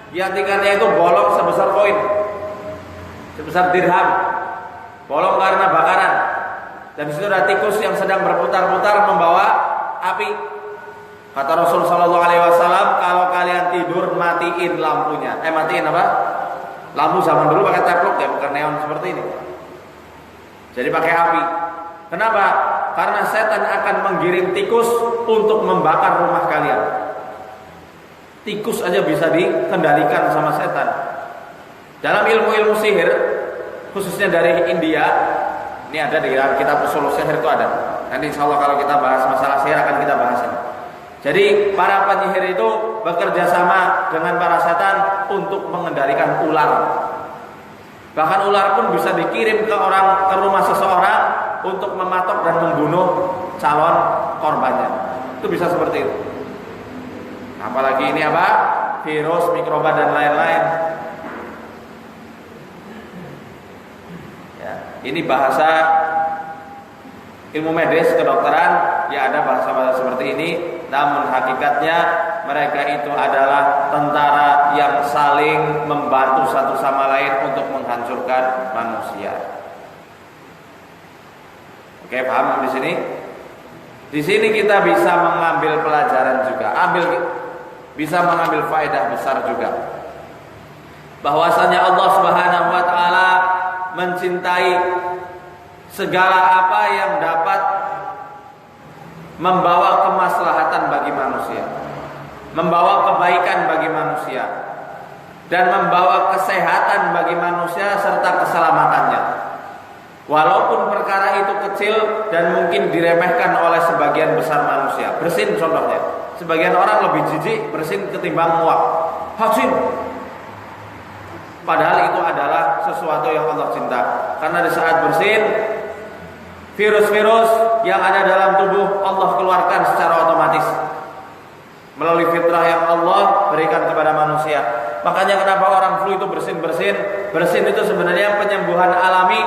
yang tikarnya itu bolong sebesar koin, sebesar dirham, bolong karena bakaran. Dan di situ ada tikus yang sedang berputar-putar membawa api. Kata Rasul Shallallahu Alaihi Wasallam, kalau kalian tidur matiin lampunya. Matiin apa? Lampu zaman dulu pakai teplok ya, bukan neon seperti ini. Jadi pakai api. Kenapa? Karena setan akan menggiring tikus untuk membakar rumah kalian. Tikus aja bisa dikendalikan sama setan. Dalam ilmu-ilmu sihir, khususnya dari India, ini ada di dalam kitab usul sihir itu ada. Nanti insya Allah kalau kita bahas masalah sihir akan kita bahas ini. Jadi para penyihir itu bekerja sama dengan para setan untuk mengendalikan ular. Bahkan ular pun bisa dikirim ke rumah seseorang untuk mematok dan membunuh calon korbannya. Itu bisa seperti itu. Apalagi ini apa? Virus, mikroba dan lain-lain. Ya, ini bahasa ilmu medis kedokteran, ya ada bahasa-bahasa seperti ini. Namun hakikatnya mereka itu adalah tentara yang saling membantu satu sama lain untuk menghancurkan manusia. Oke, paham di sini? Di sini kita bisa mengambil pelajaran juga, bisa mengambil faedah besar juga. Bahwasanya Allah Subhanahu wa taala mencintai segala apa yang dapat membawa kemaslahatan bagi manusia, membawa kebaikan bagi manusia, dan membawa kesehatan bagi manusia serta keselamatannya. Walaupun perkara itu kecil dan mungkin diremehkan oleh sebagian besar manusia. Bersin contohnya. Sebagian orang lebih jijik bersin ketimbang muak. Bersin. Padahal itu adalah sesuatu yang Allah cinta. Karena di saat bersin, virus-virus yang ada dalam tubuh Allah keluarkan secara otomatis melalui fitrah yang Allah berikan kepada manusia. Makanya kenapa orang flu itu bersin-bersin? Bersin itu sebenarnya penyembuhan alami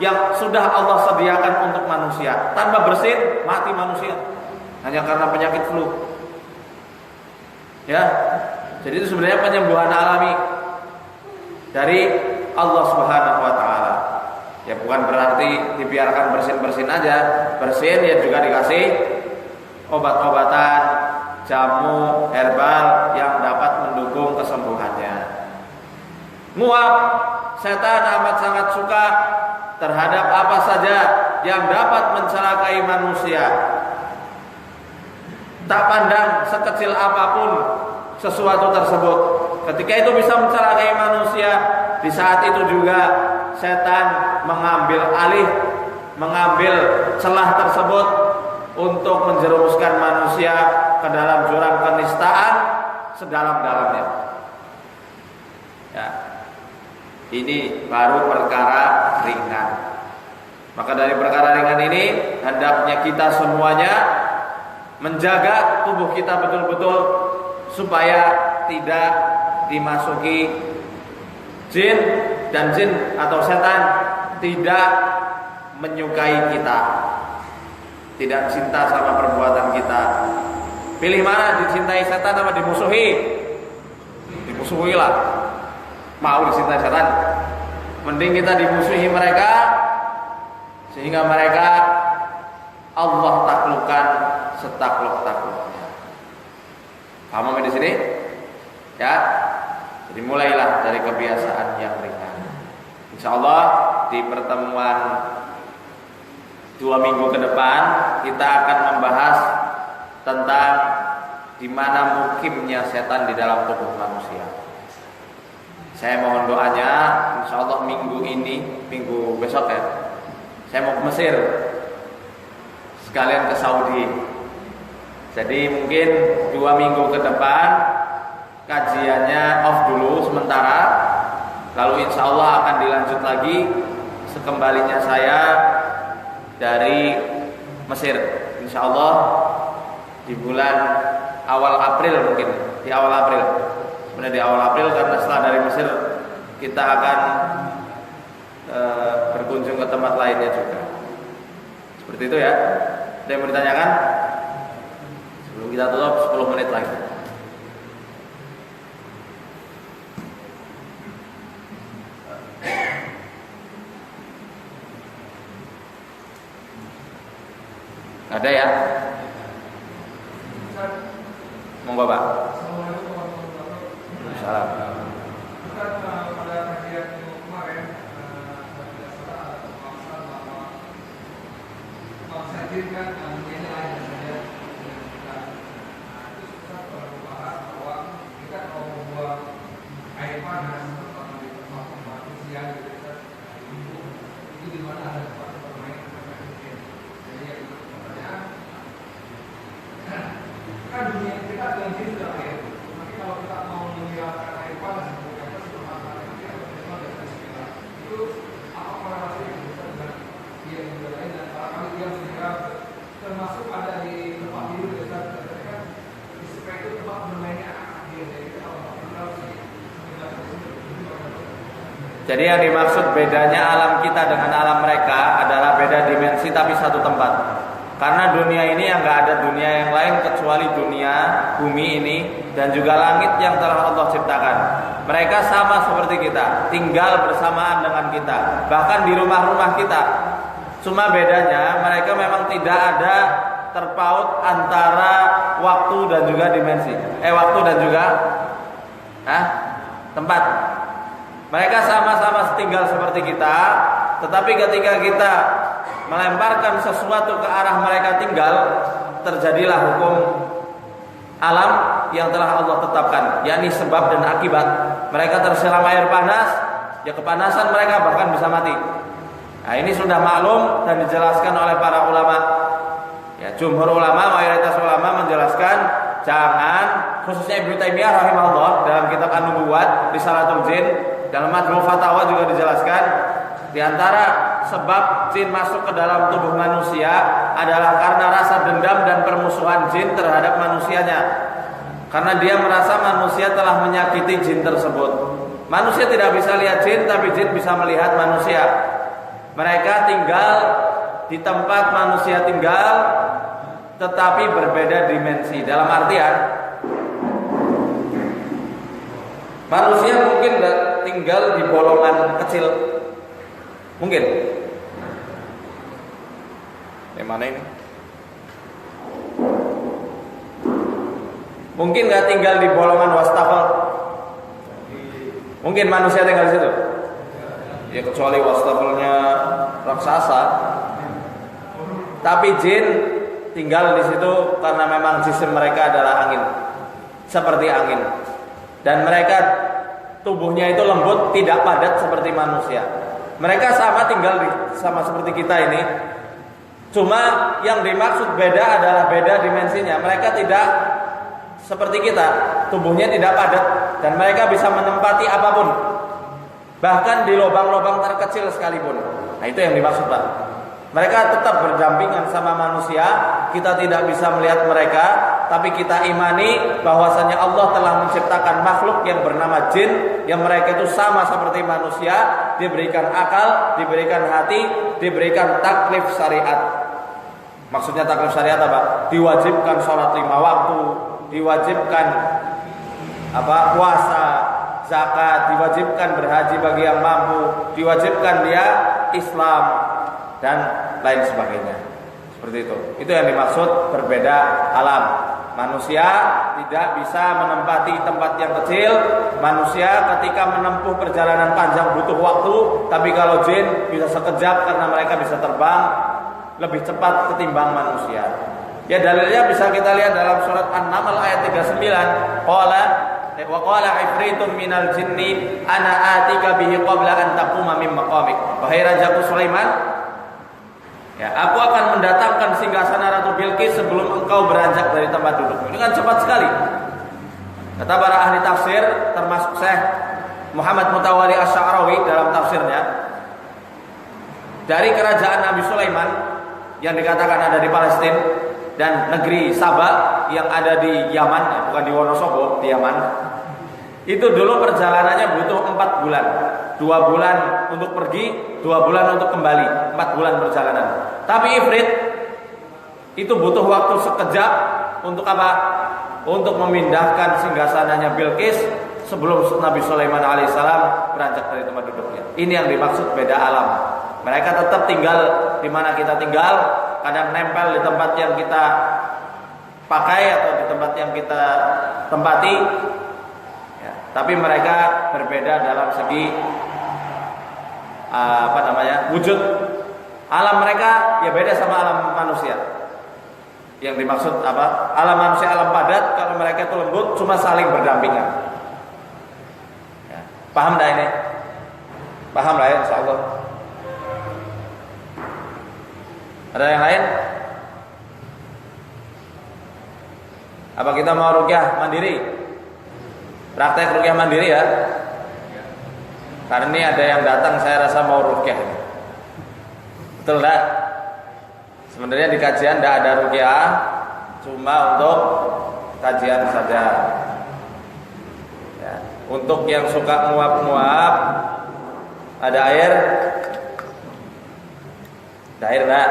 yang sudah Allah sediakan untuk manusia. Tanpa bersin mati manusia hanya karena penyakit flu. Ya, jadi itu sebenarnya penyembuhan alami dari Allah Subhanahu wa taala. Ya bukan berarti dibiarkan bersin-bersin aja. Bersin ya juga dikasih obat-obatan, jamu herbal yang dapat mendukung kesembuhannya. Muab, setan amat sangat suka terhadap apa saja yang dapat mencelakai manusia. Tak pandang sekecil apapun sesuatu tersebut. Ketika itu bisa mencelakai manusia, di saat itu juga setan mengambil alih, mengambil celah tersebut untuk menjerumuskan manusia ke dalam jurang kenistaan sedalam-dalamnya. Ya. Ini baru perkara ringan. Maka dari perkara ringan ini hendaknya kita semuanya menjaga tubuh kita betul-betul supaya tidak dimasuki jin, dan jin atau setan tidak menyukai kita, tidak cinta sama perbuatan kita. Pilih mana, dicintai setan atau dimusuhi? Dimusuhilah. Mau dicintai setan, mending kita dimusuhi mereka sehingga mereka Allah taklukkan setakluk-takluknya. Paham di sini? Ya. Jadi mulailah dari kebiasaan yang ringan. Insya Allah di pertemuan 2 minggu ke depan kita akan membahas tentang di mana mukimnya setan di dalam tubuh manusia. Saya mohon doanya, insya Allah minggu ini, minggu besok ya, saya mau ke Mesir, sekalian ke Saudi. Jadi mungkin 2 minggu ke depan kajiannya off dulu sementara, lalu insya Allah akan dilanjut lagi sekembalinya saya dari Mesir. Insya Allah di bulan awal April mungkin, di awal April. Sebenarnya di awal April karena setelah dari Mesir kita akan berkunjung ke tempat lainnya juga. Seperti itu ya. Ada yang mau ditanyakan? Sebelum kita tutup 10 menit lagi. Ada ya? Monggo Pak. Salam. Jadi yang dimaksud bedanya alam kita dengan alam mereka adalah beda dimensi tapi satu tempat. Karena dunia ini yang gak ada dunia yang lain kecuali dunia bumi ini dan juga langit yang telah Allah ciptakan. Mereka sama seperti kita, tinggal bersamaan dengan kita, bahkan di rumah-rumah kita. Cuma bedanya mereka memang tidak ada terpaut antara waktu dan juga dimensi. Waktu dan juga tempat. Mereka sama-sama tinggal seperti kita, tetapi ketika kita melemparkan sesuatu ke arah mereka tinggal, terjadilah hukum alam yang telah Allah tetapkan, yakni sebab dan akibat. Mereka tersiram air panas, ya kepanasan mereka bahkan bisa mati. Nah, ini sudah maklum dan dijelaskan oleh para ulama. Ya, jumhur ulama, mayoritas ulama menjelaskan jangan, khususnya Ibnu Taimiyah rahimahullah dalam kitab An-Nubuwat Risalatul Jin, dalam Majmu' Fatawa juga dijelaskan di antara sebab jin masuk ke dalam tubuh manusia adalah karena rasa dendam dan permusuhan jin terhadap manusianya. Karena dia merasa manusia telah menyakiti jin tersebut. Manusia tidak bisa lihat jin, tapi jin bisa melihat manusia. Mereka tinggal di tempat manusia tinggal, tetapi berbeda dimensi. Dalam artian manusia mungkin tinggal di bolongan kecil. Mungkin. Di mana ini? Mungkin nggak tinggal di bolongan wastafel. Mungkin manusia tinggal di situ. Ya kecuali wastafelnya raksasa. Tapi jin tinggal di situ karena memang jisim mereka adalah angin. Seperti angin. Dan mereka tubuhnya itu lembut, tidak padat seperti manusia. Mereka sama seperti kita ini. Cuma yang dimaksud beda adalah beda dimensinya. Mereka tidak seperti kita, tubuhnya tidak padat dan mereka bisa menempati apapun, bahkan di lubang-lubang terkecil sekalipun. Nah, itu yang dimaksud, Pak. Mereka tetap berdampingan sama manusia. Kita tidak bisa melihat mereka, tapi kita imani bahwasanya Allah telah menciptakan makhluk yang bernama jin, yang mereka itu sama seperti manusia, diberikan akal, diberikan hati, diberikan taklif syariat. Maksudnya taklif syariat apa? Diwajibkan sholat 5 waktu, diwajibkan puasa, zakat, diwajibkan berhaji bagi yang mampu, diwajibkan dia Islam dan lain sebagainya. Seperti itu. Itu yang dimaksud berbeda alam. Manusia tidak bisa menempati tempat yang kecil. Manusia ketika menempuh perjalanan panjang butuh waktu, tapi kalau jin bisa sekejap karena mereka bisa terbang lebih cepat ketimbang manusia. Ya, dalilnya bisa kita lihat dalam surat An-Naml ayat 39. Wa qala ifritun minal jinni ana atika bihi qabla an taquma min maqamik. Wahai Rajaku Sulaiman, ya, aku akan mendatangkan singgasana Ratu Bilqis sebelum engkau beranjak dari tempat duduk. Ini kan cepat sekali. Kata para ahli tafsir, termasuk Syekh Muhammad Mutawalli Asy-Sya'rawi dalam tafsirnya, dari kerajaan Nabi Sulaiman yang dikatakan ada di Palestina dan negeri Sabah yang ada di Yaman, bukan di Wonosobo, di Yaman. Itu dulu perjalanannya butuh 4 bulan. 2 bulan untuk pergi, 2 bulan untuk kembali, 4 bulan perjalanan. Tapi Ifrit itu butuh waktu sekejap untuk apa? Untuk memindahkan singgasananya Bilqis sebelum Nabi Sulaiman alaihissalam beranjak dari tempat duduknya. Ini yang dimaksud beda alam. Mereka tetap tinggal di mana kita tinggal, kadang nempel di tempat yang kita pakai atau di tempat yang kita tempati. Ya, tapi mereka berbeda dalam segi wujud. Alam mereka ya beda sama alam manusia. Yang dimaksud apa? Alam manusia alam padat, kalau mereka itu lembut, cuma saling berdampingan. Ya, paham dah ini? Paham lah ya, insyaallah. kita mau ruqyah mandiri, praktek ruqyah mandiri ya. Karena ini ada yang datang saya rasa mau ruqyah. Betul enggak? Sebenarnya di kajian tidak ada ruqyah, cuma untuk kajian saja. Ya. Untuk yang suka nguap-nguap, ada air? Ada air enggak?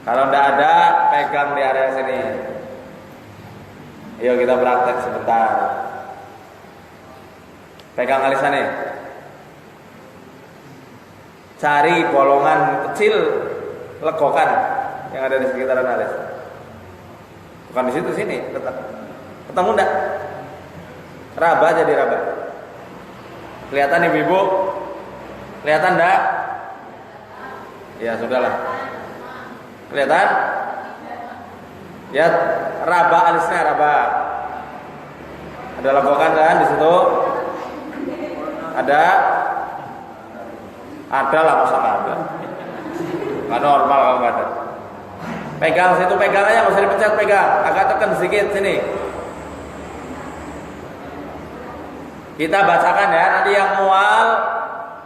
Kalau tidak ada, pegang di area sini. Yuk kita praktek sebentar. Pegang alisane. Cari bolongan kecil, legokan yang ada di sekitaran alis. Bukan di situ, sini. Ketemu enggak? Raba jadi raba. Kelihatan ibu-ibu? Kelihatan enggak? Ya sudahlah. Kelihatan? Ya, raba alisnya raba. Ada legokan kan di situ? Ada? Ada lah, masa nggak ada? Nggak normal kalau nggak ada. Pegang situ, pegang aja, nggak usah dipencet, pegang. Agak tekan sedikit sini. Kita bacakan ya, nanti yang mual.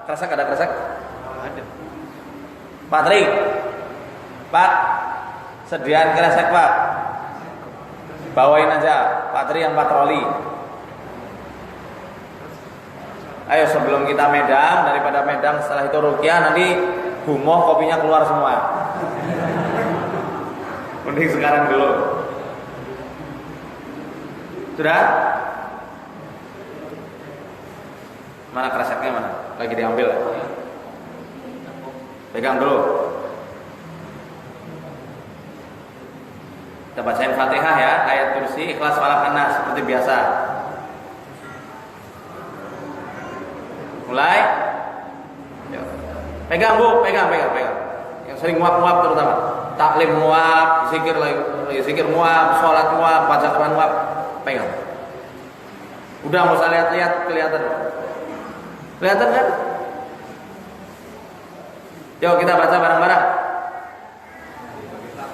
Kresek ada kresek? Ada. Pak Tri, Pak, sediaan kresek Pak. Bawain aja, Pak Tri yang patroli. Ayo sebelum kita medang, daripada medang setelah itu ruqyah nanti gumoh kopinya keluar semua. Mending sekarang dulu. Sudah? Mana kreseknya mana? Lagi diambil ya? Pegang dulu. Kita bacain Fatihah ya, ayat kursi, Ikhlas, Falaq, An-Nas seperti biasa. Mulai. Yuk. Pegang Bu, pegang. Yang sering muap-muap terutama. Taklim muap, zikir lagi zikir muap, sholat muap, baca Quran muap. Pegang. Udah nggak usah lihat-lihat, kelihatan. Kelihatan kan? Yuk kita baca bareng-bareng.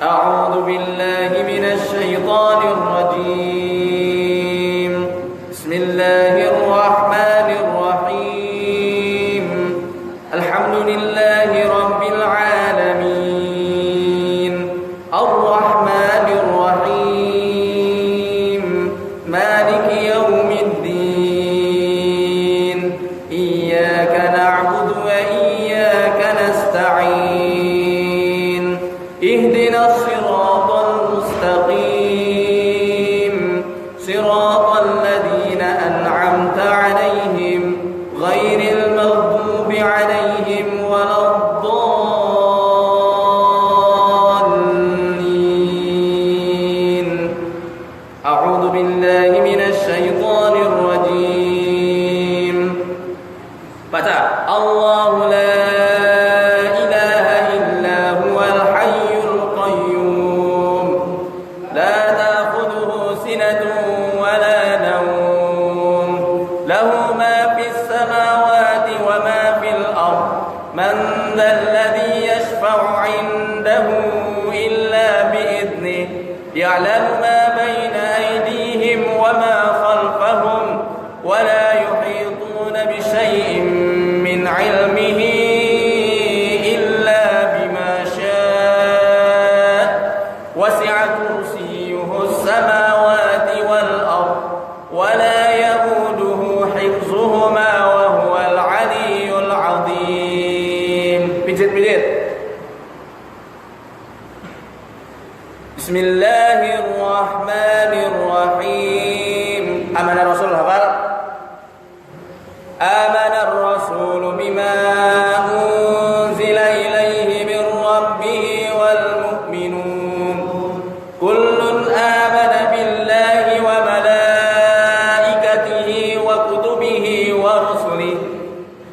A'udzu billahi minasy syaithanir rajim. Bismillahirrahmanirrahim. Alhamdulillahi rabbil alamin. Ar-rahmanir rahim. Maliki yaumiddin. Iyyaka na'budu wa iyyaka nasta'in. Ihdinas siratal mustaqim. Siratal ladzina an'amta 'alaihim ghairil maghdubi 'alaihim waladdallin. A'udzu billahi minasy syaithanir rajim. Baca. Allahu la ilaha illa huwal hayyul qayyum. La ta'khudhuhu sinatun wa la nawm. Lahu ma fis samawati wa ma fil ard. Man dhal ladzi yashfa'u 'indahu illa bi idhnihi. Ya'lamu ma bayna aydihim wa ma khalfahum wa la yuhituna bi shay'in min 'ilmihi illa bima syaa. Wasi'a kursiyyuhu as-samawati wal ard wa la ya'uduhu hifdhuhuma wa huwal 'aliyyul 'azim. Pijit-pijit. Bismillahirrahmanirrahim. Amana Rasul hafal. Amana ar-rasulu bima unzila ilaihi min rabbih wal mu'minun. Kullun amana billahi wa malaikatihi wa kutubihi wa rusulihi.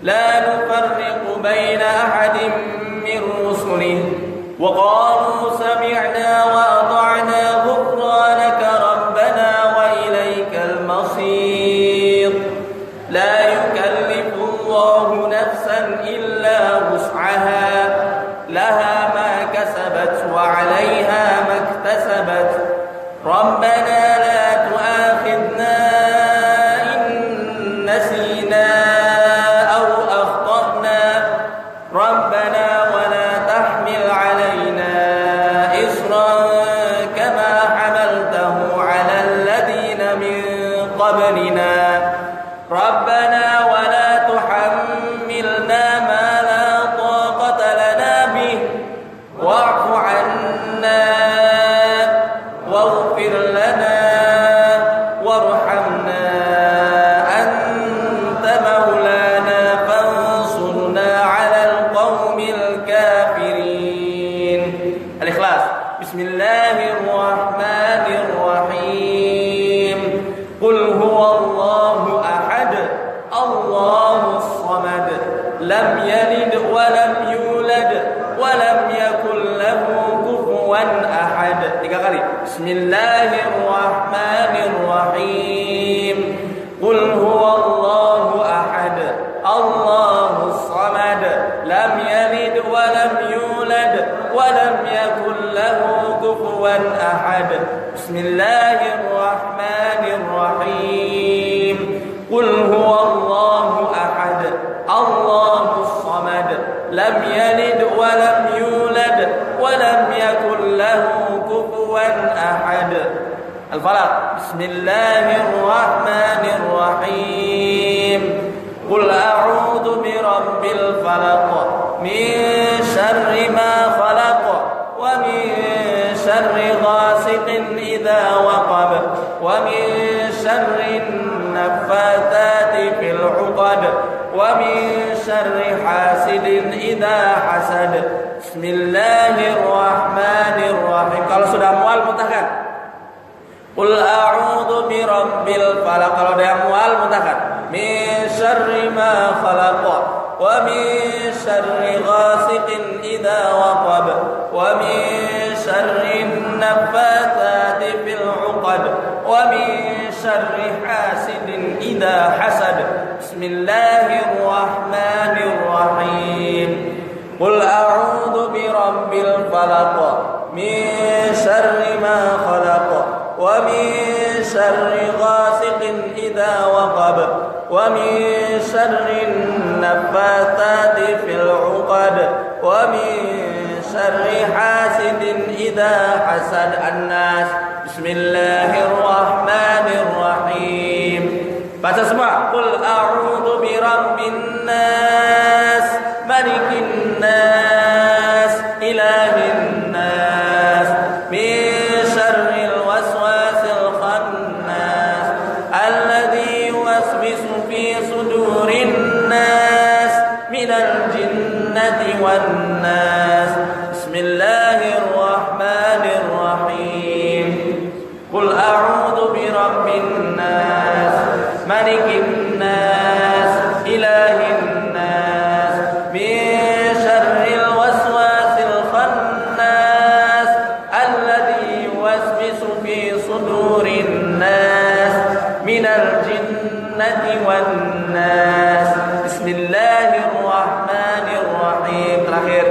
La nufarriqu baina ahadin min rusulihi. Wa qalu sami'na wa ata'na ghufranaka rabbana wa ilaikal masir. La yukallifu Allahu nafsan illa wus'aha. Laha ma kasabat wa 'alayha ma iktasabat. Rabbana lam yalid wa lam yulad wa lam yakul lahu kufuwan ahad. 3 kali. Bismillahirrahmanirrahim. Qul huwallahu ahad, Allahus samad, lam yalid wa lam yulad wa lam yakul lahu kufuwan ahad. Bismillahirrahmanirrahim. Qul huwallahu ahad, Allahus samad, lam yalid wa lam yulad wa lam yakul lahu kufuwan ahad. Al-Falaq. Bismillahirrahmanirrahim. Qul a'udzu birabbil falaq min syarri ma khalaq wa min syarri ghasiqin idza waqab wa min syarri naffatsati fil 'uqad wa min syarri hasidin idza hasad. Bismillahirrahmanirrahim. Kalau sudah mual muntahkan. Qul a'udzu birabbil falaq. Kalau ada yang mual muntahkan. Min syarri ma khalaq wa min syarri ghasiqin idza waqab wa min syarri naffatsati fil 'uqad wa min syarri hasidin idza hasad. Bismillahirrahmanirrahim. Qul a'udzu birabbil falaq min syarri ma khalaq wa min syarri ghasiqin idza waqab wa min syarri naffatsati fil 'uqad wa min syarri hasidin idza hasad. An-Nas. Bismillahirrahmanirrahim. Baca semua. Qul a'udzu birabbin nas, malikin nas, ilahin nas, min syarril waswasil khannas, alladzi yuwaswisu fi sudurin nas, minal jinnati wan nas. Bismillahirrahmanirrahim. Qul a'udzu birabbin nas, malikin nas, ilahin nas, min syarril waswasil khannas, alladzi yuwaswisu fi sudurin nas, minal jinnati wan nas. Bismillahirrahmanirrahim. Terakhir.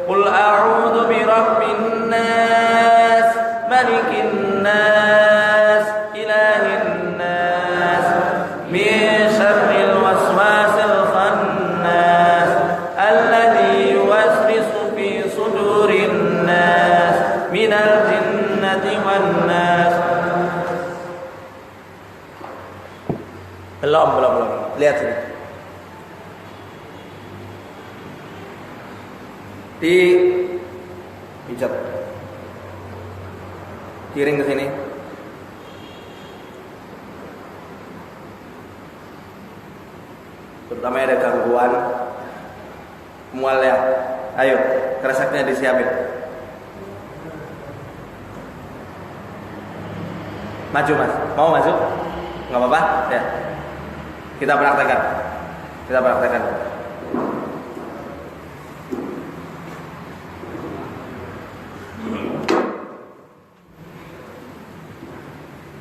Qul a'udzu birabbin nas, malikin nas, ilahin nas, min syarril waswasil khannas, alladzi yuwaswisu fi sudurin nas, minal jinnati wan nas. Belum. Lihat sini. Pijat. Kiring ke sini. Terutama ada gangguan mual ya. Ayo, kreseknya disiapin. Maju mas, mau maju? Nggak apa-apa? Ya. Kita praktekkan.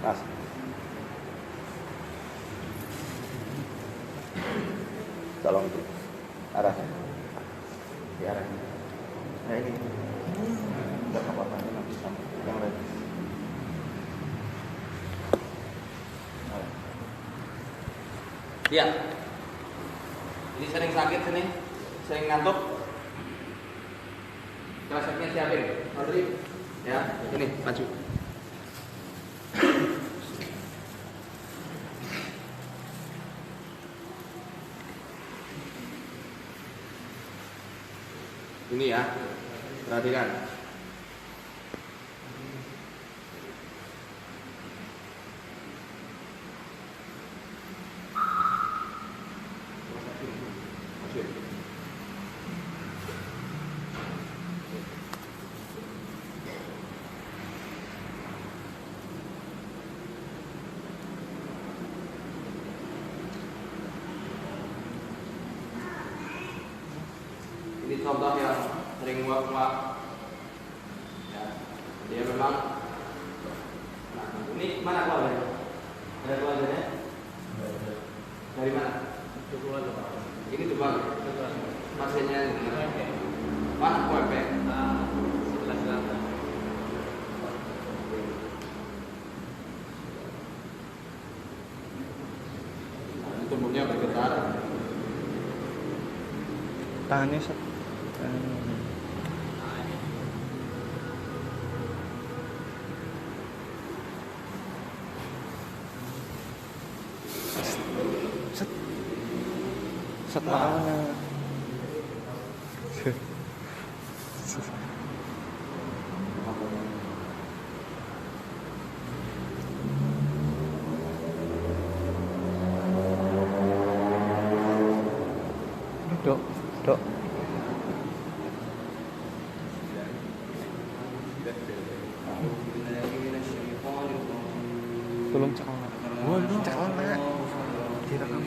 Mas. Tolong itu arahnya. Di arahnya. Nah ini. Enggak apa-apa nanti sama yang lain. Ya. Ini sering sakit sini, sering ngantuk. Kreseknya siapin. Rodri. Ya, ini maju. Ini ya, perhatikan. Ini contoh yang sering nguap-nguap. Ya, dia memang. Nah, ini mana keluarganya? Ada keluarganya? Dari mana? Ini Jepang. Pasiennya mana UMP? Sebelah selatan. Tubuhnya bergetar. Tangannya set. Set. Set tangannya. Dok, dok. Tolong celana. Waduh, celana. Direkam.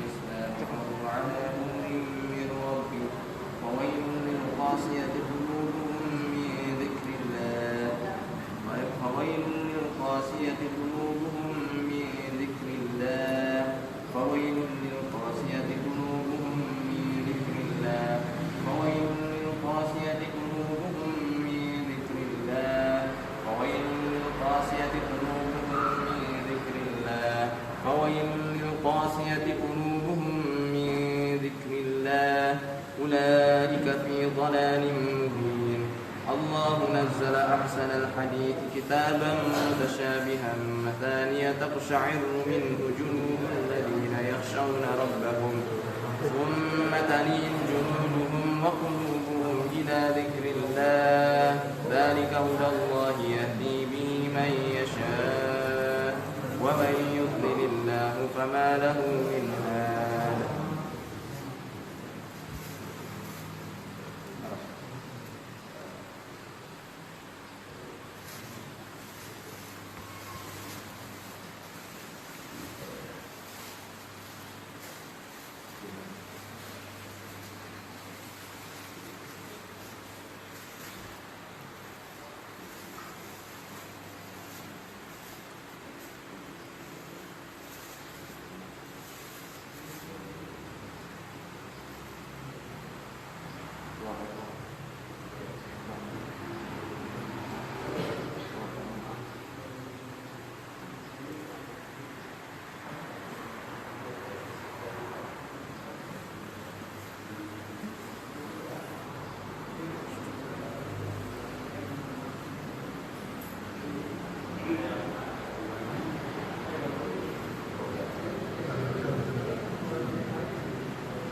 أولئك في ضلال مبين الله نزل أحسن الحديث كتابا متشابها مثانية تقشعر منه جلود الذين يخشون ربهم ثم تلين جلودهم وقلوبهم إلى ذكر الله ذلك هدى الله يهدي به من يشاء ومن يضلل الله فما له من هاد.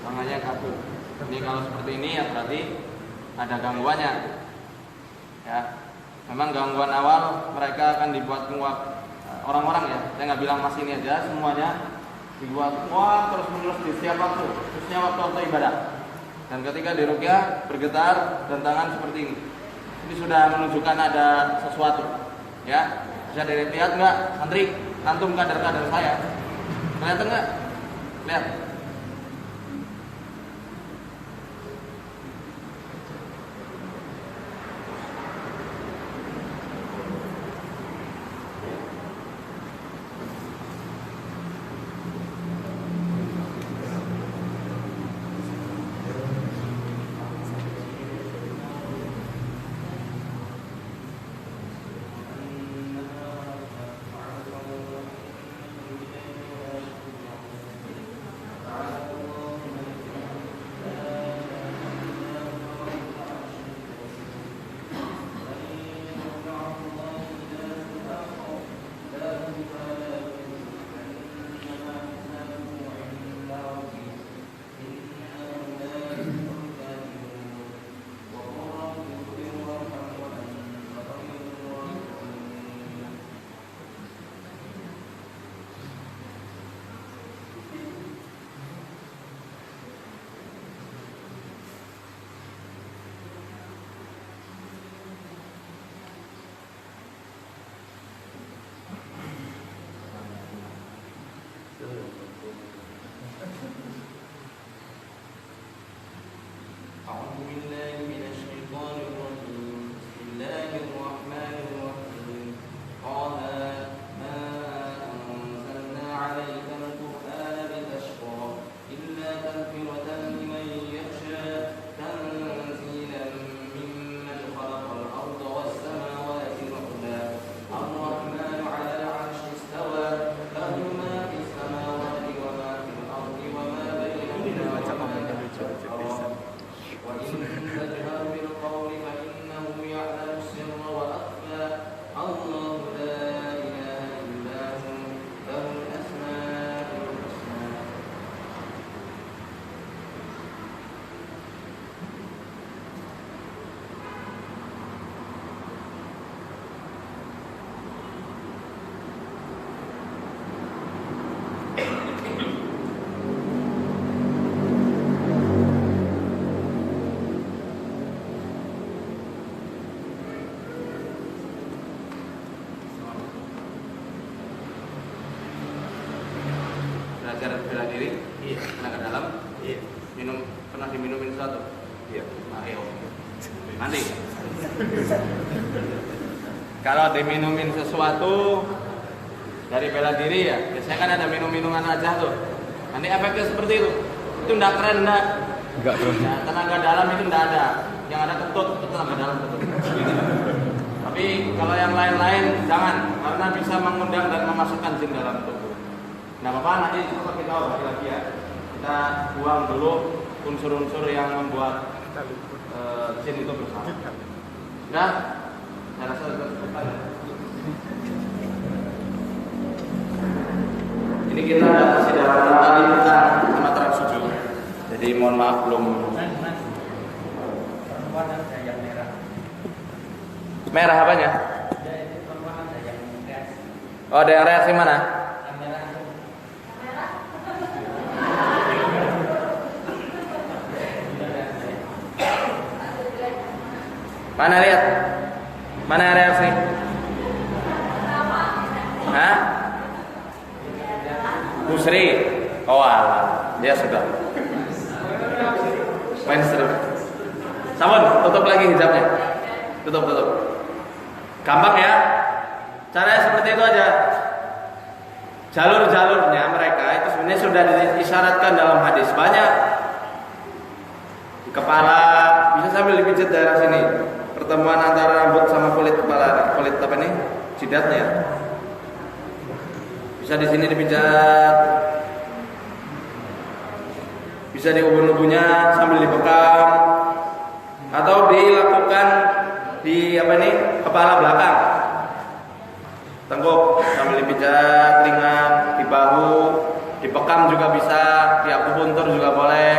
Tangannya kaku. Ini kalau seperti ini ya berarti ada gangguannya. Ya, memang gangguan awal mereka akan dibuat nguap orang-orang ya. Saya nggak bilang mas ini aja, semuanya dibuat nguap terus menerus di setiap waktu, khususnya waktu ibadah. Dan ketika diruqyah bergetar dan tangan seperti ini. Ini sudah menunjukkan ada sesuatu. Ya, bisa dilihat nggak, santri? Antum kadar-kadar saya. Kelihatan nggak? Lihat. belajar bela diri? Iya. Tenaga dalam? Iya. Pernah diminumin sesuatu? Iya. Ayo. Nanti. Kalau diminumin sesuatu dari bela diri ya, biasanya kan ada minum-minuman aja tuh. Nanti efeknya seperti itu. Itu enggak keren, enggak? Enggak bro. Nah, tenaga dalam itu enggak ada. Yang ada ketut itu tenaga dalam ketut. Tapi kalau yang lain-lain jangan, karena bisa mengundang dan memasukkan jin dalam tubuh. Nah, Bapak nanti coba kita obati lagi ya. Kita buang dulu unsur-unsur yang membuat jin itu bersama. Nah, saya rasa sudah cukup. Ini kita kasih darah tadi bukan sama terang sujud. Jadi mohon maaf belum. Perempuan ada yang merah. Merah apanya? Perempuan ada yang reaksi. Oh, ada yang reaksi mana? Yang merah. Mana lihat? Mana reaksi? Hah? Busri. Oh alah, dia sudah. Mainstream. Sabar, tutup lagi hijabnya. Tutup. Gampang ya. Caranya seperti itu aja. Jalur-jalurnya mereka itu sebenarnya sudah diisyaratkan dalam hadis banyak. Di kepala bisa sambil dipijat daerah sini. Pertemuan antara rambut sama kulit kepala, kulit apa nih? Jidatnya. Bisa di sini dipijat. Bisa di ubun-ubunnya sambil dibekam atau dilakukan di apa nih? Kepala belakang. Tengkuk sambil dipijat ringan, di bahu, dipekam juga bisa, di akupuntur juga boleh.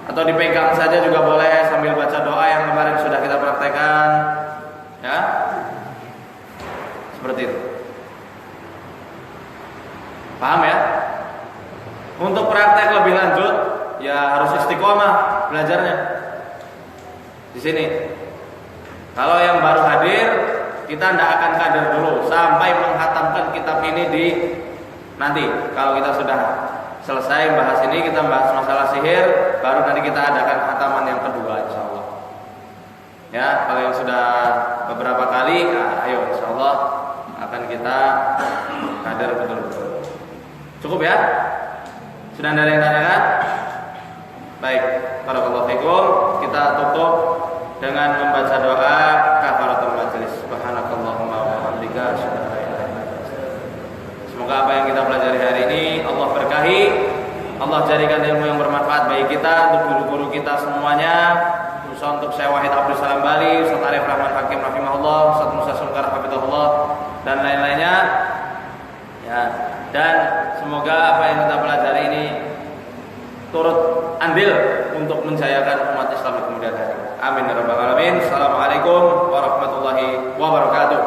Atau dipegang saja juga boleh sambil baca doa yang kemarin sudah kita praktekkan, ya, seperti itu. Paham ya? Untuk praktek lebih lanjut, ya harus istiqomah belajarnya di sini. Kalau yang baru hadir, kita tidak akan kader dulu sampai menghatamkan kitab ini di nanti. Kalau kita sudah selesai bahas ini, kita bahas masalah sihir, baru nanti kita adakan khataman yang kedua insyaallah. Ya, kalau yang sudah beberapa kali, nah, ayo insyaallah akan kita kader betul-betul. Cukup ya? Sudah ada yang tanyakan? Baik, barakallahu fikum. Kita tutup dengan membaca doa kafaratul majelis. Subhanakallahumma wa bihamdika asyhadu an la ilaha illa anta. Semoga apa yang kita pelajari hari ini Allah berkahi. Allah jadikan ilmu yang bermanfaat bagi kita, untuk guru-guru kita semuanya, khususnya untuk Syekh Wahid Abdul Salam Bali, Ustaz Arif Rahman Hakim rahimahullah, Ustaz Musa Sulkar hafizahullah dan lain-lainnya. Ya, dan semoga apa yang kita pelajari ini turut andil untuk menjayakan umat Islam di kemudian hari. Amin ya rabbal alamin. Assalamualaikum warahmatullahi wabarakatuh.